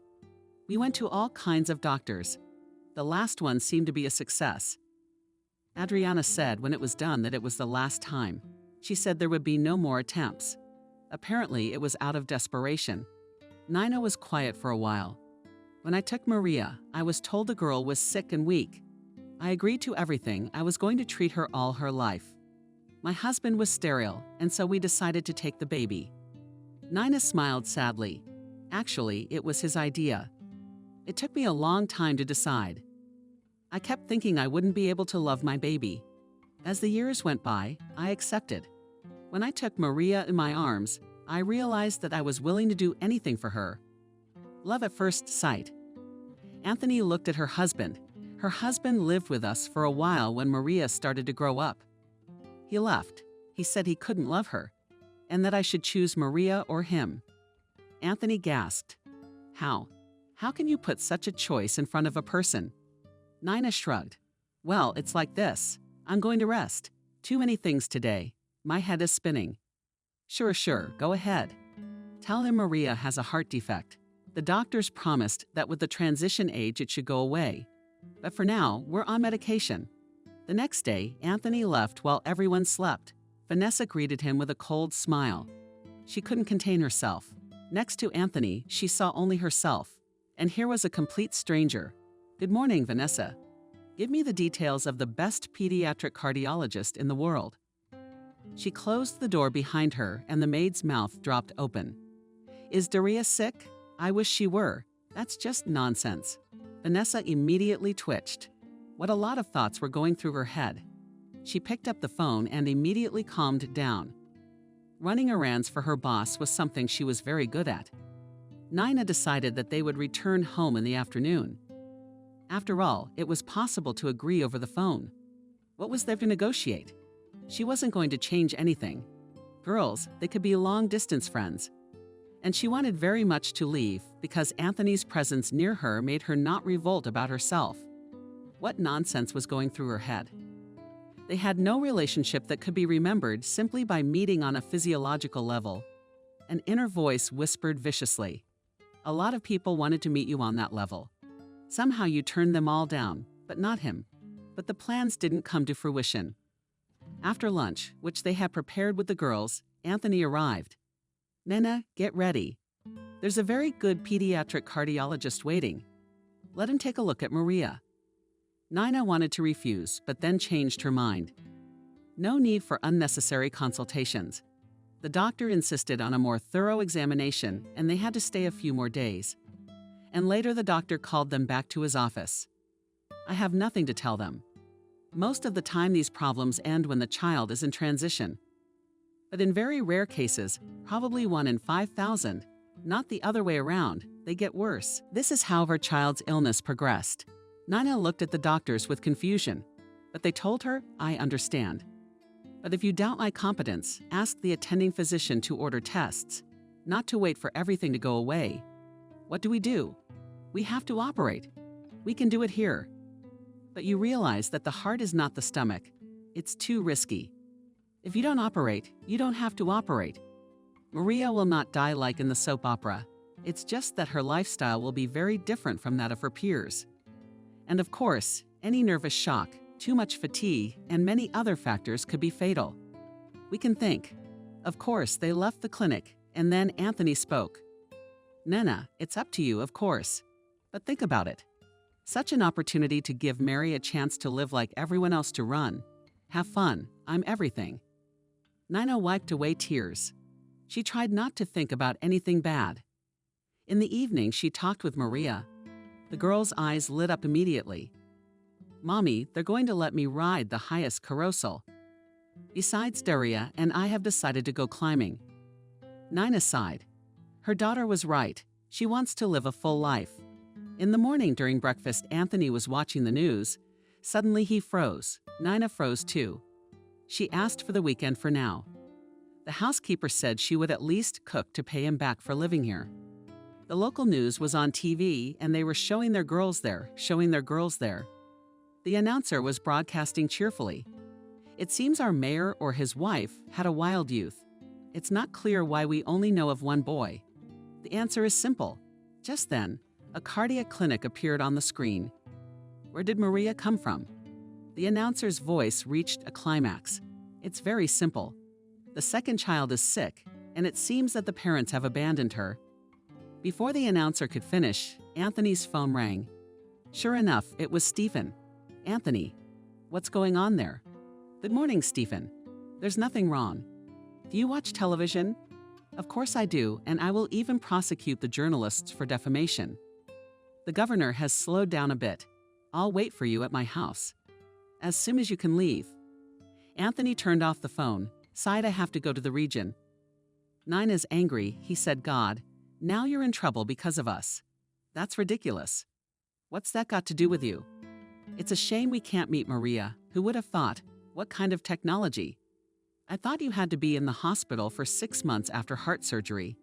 We went to all kinds of doctors. The last one seemed to be a success. Adriana said when it was done that it was the last time. She said there would be no more attempts. Apparently it was out of desperation. Nina was quiet for a while. When I took Maria, I was told the girl was sick and weak. I agreed to everything. I was going to treat her all her life. My husband was sterile, and so we decided to take the baby." Nina smiled sadly. Actually, it was his idea. It took me a long time to decide. I kept thinking I wouldn't be able to love my baby. As the years went by, I accepted. When I took Maria in my arms, I realized that I was willing to do anything for her. Love at first sight. Anthony looked at her husband. Her husband lived with us for a while when Maria started to grow up. He left. He said he couldn't love her, and that I should choose Maria or him. Anthony gasped. How? How can you put such a choice in front of a person? Nina shrugged. Well, it's like this. I'm going to rest. Too many things today. My head is spinning. Sure, go ahead. Tell him Maria has a heart defect. The doctors promised that with the transition age it should go away. But for now, we're on medication. The next day, Anthony left while everyone slept. Vanessa greeted him with a cold smile. She couldn't contain herself. Next to Anthony, she saw only herself. And here was a complete stranger. Good morning, Vanessa. Give me the details of the best pediatric cardiologist in the world. She closed the door behind her and the maid's mouth dropped open. Is Daria sick? I wish she were. That's just nonsense. Vanessa immediately twitched. What a lot of thoughts were going through her head. She picked up the phone and immediately calmed down. Running errands for her boss was something she was very good at. Nina decided that they would return home in the afternoon. After all, it was possible to agree over the phone. What was there to negotiate? She wasn't going to change anything. Girls, they could be long-distance friends. And she wanted very much to leave because Anthony's presence near her made her not revolt about herself. What nonsense was going through her head? They had no relationship that could be remembered simply by meeting on a physiological level. An inner voice whispered viciously, "A lot of people wanted to meet you on that level. Somehow you turned them all down, but not him." But the plans didn't come to fruition. After lunch, which they had prepared with the girls, Anthony arrived. "Nina, get ready. There's a very good pediatric cardiologist waiting. Let him take a look at Maria." Nina wanted to refuse, but then changed her mind. No need for unnecessary consultations. The doctor insisted on a more thorough examination, and they had to stay a few more days. And later the doctor called them back to his office. "I have nothing to tell them. Most of the time these problems end when the child is in transition. But in very rare cases, probably 1 in 5,000, not the other way around, they get worse." This is how her child's illness progressed. Nina looked at the doctors with confusion, but they told her, "I understand. But if you doubt my competence, ask the attending physician to order tests, not to wait for everything to go away. What do? We have to operate. We can do it here. But you realize that the heart is not the stomach. It's too risky. If you don't operate, you don't have to operate. Maria will not die like in the soap opera. It's just that her lifestyle will be very different from that of her peers. And of course, any nervous shock, too much fatigue, and many other factors could be fatal. We can think." Of course, they left the clinic, and then Anthony spoke. "Nina, it's up to you, of course. But think about it. Such an opportunity to give Mary a chance to live like everyone else, to run. Have fun. I'm everything." Nina wiped away tears. She tried not to think about anything bad. In the evening, she talked with Maria. The girl's eyes lit up immediately. "Mommy, they're going to let me ride the highest carousel. Besides, Daria and I have decided to go climbing." Nina sighed. Her daughter was right. She wants to live a full life. In the morning during breakfast, Anthony was watching the news. Suddenly he froze. Nina froze too. She asked for the weekend for now. The housekeeper said she would at least cook to pay him back for living here. The local news was on TV, and they were showing their girls there. The announcer was broadcasting cheerfully. "It seems our mayor or his wife had a wild youth. It's not clear why we only know of one boy. The answer is simple." Just then, a cardiac clinic appeared on the screen. Where did Maria come from? The announcer's voice reached a climax. It's very simple. The second child is sick, and it seems that the parents have abandoned her. Before the announcer could finish, Anthony's phone rang. Sure enough, it was Stephen. "Anthony, what's going on there?" "Good morning, Stephen. There's nothing wrong." "Do you watch television?" "Of course I do, and I will even prosecute the journalists for defamation." "The governor has slowed down a bit. I'll wait for you at my house. As soon as you can leave." Anthony turned off the phone, sighed, "I have to go to the region." "Nina's angry," he said. "God, now you're in trouble because of us. That's ridiculous. What's that got to do with you? It's a shame we can't meet Maria. Who would have thought? What kind of technology? I thought you had to be in the hospital for 6 months after heart surgery."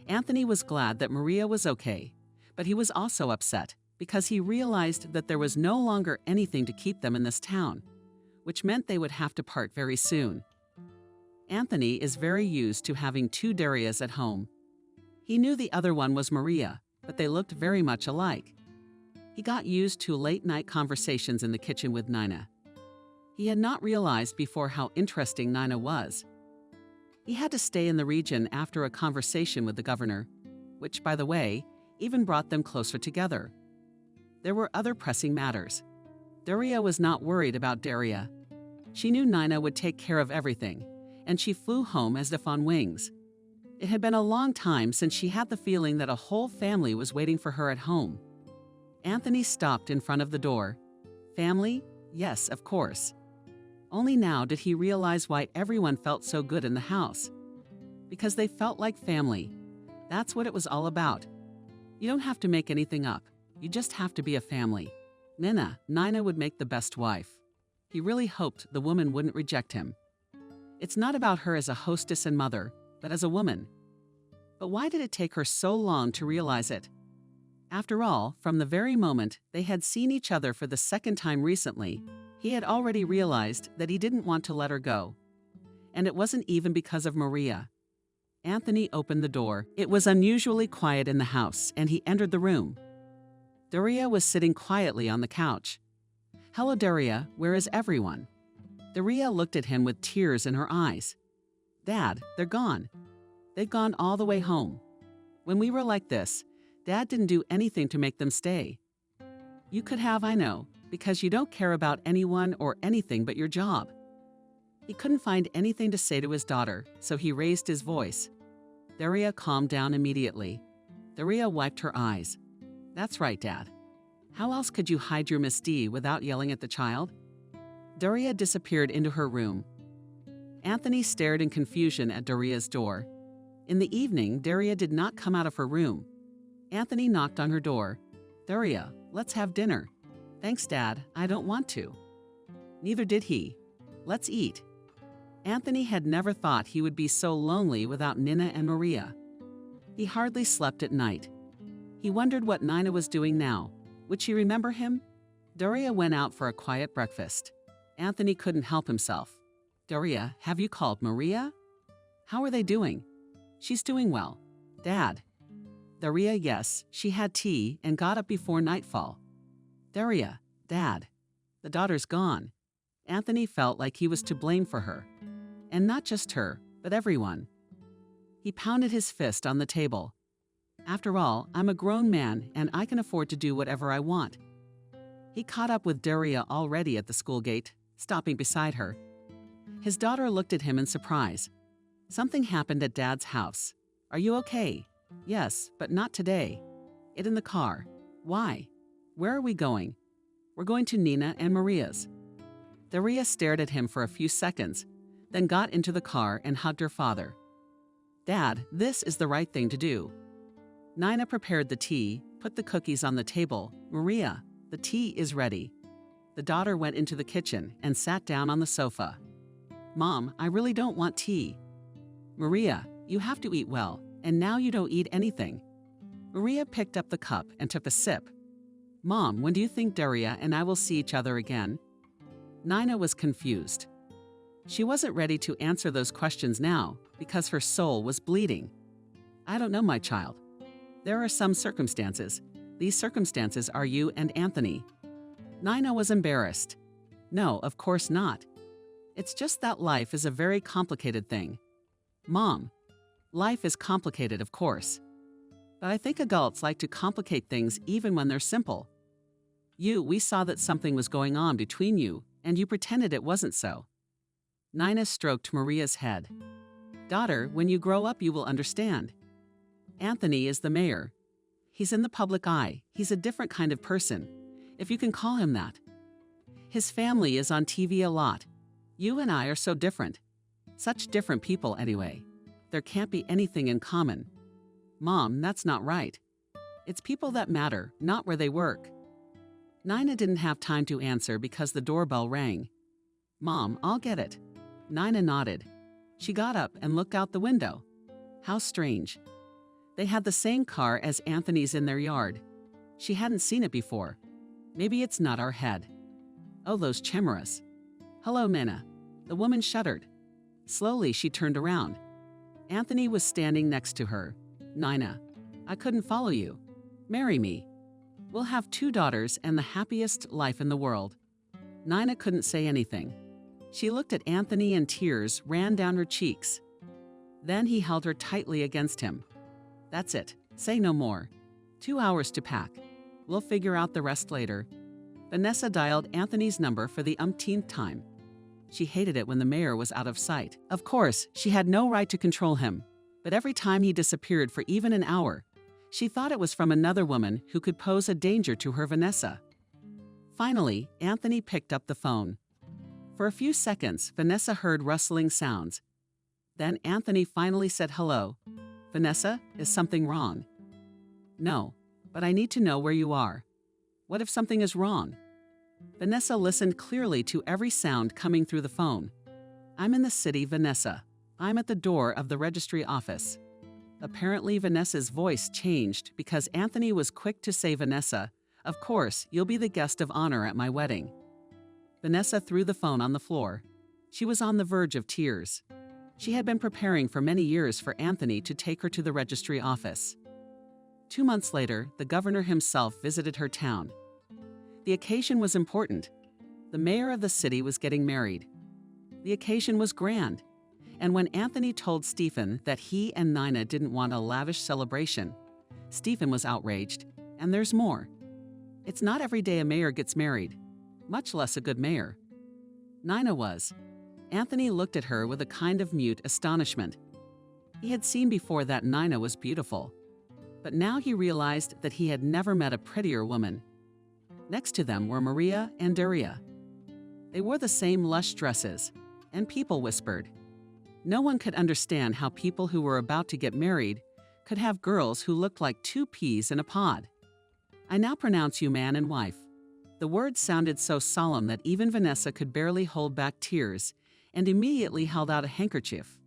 Anthony was glad that Maria was okay, but he was also upset because he realized that there was no longer anything to keep them in this town, which meant they would have to part very soon. Anthony is very used to having 2 Darias at home. He knew the other one was Maria, but they looked very much alike. He got used to late-night conversations in the kitchen with Nina. He had not realized before how interesting Nina was. He had to stay in the region after a conversation with the governor, which, by the way, even brought them closer together. There were other pressing matters. Daria was not worried about Daria. She knew Nina would take care of everything, and she flew home as if on wings. It had been a long time since she had the feeling that a whole family was waiting for her at home. Anthony stopped in front of the door. Family? Yes, of course. Only now did he realize why everyone felt so good in the house. Because they felt like family. That's what it was all about. You don't have to make anything up. You just have to be a family. Nina would make the best wife. He really hoped the woman wouldn't reject him. It's not about her as a hostess and mother, but as a woman. But why did it take her so long to realize it? After all, from the very moment they had seen each other for the second time recently, He had already realized that he didn't want to let her go. And it wasn't even because of Maria. Anthony opened the door. It was unusually quiet in the house, and he entered the room. Daria was sitting quietly on the couch. "Hello, Daria, where is everyone?" Daria looked at him with tears in her eyes. "Dad, they're gone. They've gone all the way home. When we were like this, Dad didn't do anything to make them stay. You could have, I know, because you don't care about anyone or anything but your job." He couldn't find anything to say to his daughter, so he raised his voice. Daria calmed down immediately. Daria wiped her eyes. "That's right, Dad. How else could you hide your misdeed without yelling at the child?" Daria disappeared into her room. Anthony stared in confusion at Daria's door. In the evening, Daria did not come out of her room. Anthony knocked on her door. "Daria, let's have dinner." "Thanks, Dad. I don't want to." Neither did he. "Let's eat." Anthony had never thought he would be so lonely without Nina and Maria. He hardly slept at night. He wondered what Nina was doing now. Would she remember him? Daria went out for a quiet breakfast. Anthony couldn't help himself. "Daria, have you called Maria? How are they doing?" "She's doing well." "Dad?" Daria, yes, she had tea and got up before nightfall. Daria, Dad. The daughter's gone. Anthony felt like he was to blame for her. And not just her, but everyone. He pounded his fist on the table. "After all, I'm a grown man and I can afford to do whatever I want." He caught up with Daria already at the school gate, stopping beside her. His daughter looked at him in surprise. "Something happened at Dad's house. Are you okay?" "Yes, but not today." "It in the car. Why? Where are we going?" "We're going to Nina and Maria's." Daria stared at him for a few seconds, then got into the car and hugged her father. "Dad, this is the right thing to do." Nina prepared the tea, put the cookies on the table. "Maria, the tea is ready." The daughter went into the kitchen and sat down on the sofa. "Mom, I really don't want tea." "Maria, you have to eat well, and now you don't eat anything." Maria picked up the cup and took a sip. "Mom, when do you think Daria and I will see each other again?" Nina was confused. She wasn't ready to answer those questions now because her soul was bleeding. "I don't know, my child. There are some circumstances. These circumstances are you and Anthony." Nina was embarrassed. "No, of course not. It's just that life is a very complicated thing." "Mom, life is complicated, of course. But I think adults like to complicate things even when they're simple. We saw that something was going on between you, and you pretended it wasn't so." Nina stroked Maria's head. "Daughter, when you grow up, you will understand. Anthony is the mayor. He's in the public eye. He's a different kind of person, if you can call him that. His family is on TV a lot. You and I are so different. Such different people, anyway. There can't be anything in common." "Mom, that's not right. It's people that matter, not where they work." Nina didn't have time to answer because the doorbell rang. "Mom, I'll get it." Nina nodded. She got up and looked out the window. How strange. They had the same car as Anthony's in their yard. She hadn't seen it before. Maybe it's not our head. Oh, those chimeras. "Hello, Nina." The woman shuddered. Slowly, she turned around. Anthony was standing next to her. "Nina, I couldn't follow you. Marry me. We'll have 2 daughters and the happiest life in the world." Nina couldn't say anything. She looked at Anthony and tears ran down her cheeks. Then he held her tightly against him. "That's it. Say no more. 2 hours to pack. We'll figure out the rest later." Vanessa dialed Anthony's number for the umpteenth time. She hated it when the mayor was out of sight. Of course, she had no right to control him. But every time he disappeared for even an hour, she thought it was from another woman who could pose a danger to her Vanessa. Finally, Anthony picked up the phone. For a few seconds, Vanessa heard rustling sounds. Then Anthony finally said hello. "Vanessa, is something wrong?" "No, but I need to know where you are." "What if something is wrong?" Vanessa listened clearly to every sound coming through the phone. "I'm in the city, Vanessa. I'm at the door of the registry office." Apparently, Vanessa's voice changed because Anthony was quick to say, "Vanessa, of course, you'll be the guest of honor at my wedding." Vanessa threw the phone on the floor. She was on the verge of tears. She had been preparing for many years for Anthony to take her to the registry office. 2 months later, the governor himself visited her town. The occasion was important. The mayor of the city was getting married. The occasion was grand. And when Anthony told Stephen that he and Nina didn't want a lavish celebration, Stephen was outraged. And there's more. It's not every day a mayor gets married, much less a good mayor. Nina was. Anthony looked at her with a kind of mute astonishment. He had seen before that Nina was beautiful, but now he realized that he had never met a prettier woman. Next to them were Maria and Daria. They wore the same lush dresses, and people whispered. No one could understand how people who were about to get married could have girls who looked like 2 peas in a pod. I now pronounce you man and wife. The words sounded so solemn that even Vanessa could barely hold back tears and immediately held out a handkerchief.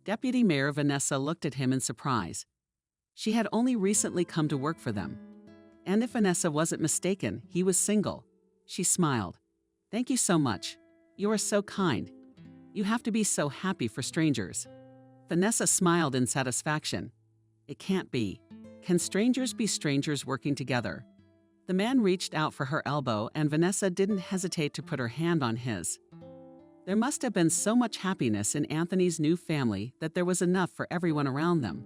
Deputy Mayor Vanessa looked at him in surprise. She had only recently come to work for them. And if Vanessa wasn't mistaken, he was single. She smiled. Thank you so much. You are so kind. You have to be so happy for strangers. Vanessa smiled in satisfaction. It can't be. Can strangers be strangers working together? The man reached out for her elbow, and Vanessa didn't hesitate to put her hand on his. There must have been so much happiness in Anthony's new family that there was enough for everyone around them.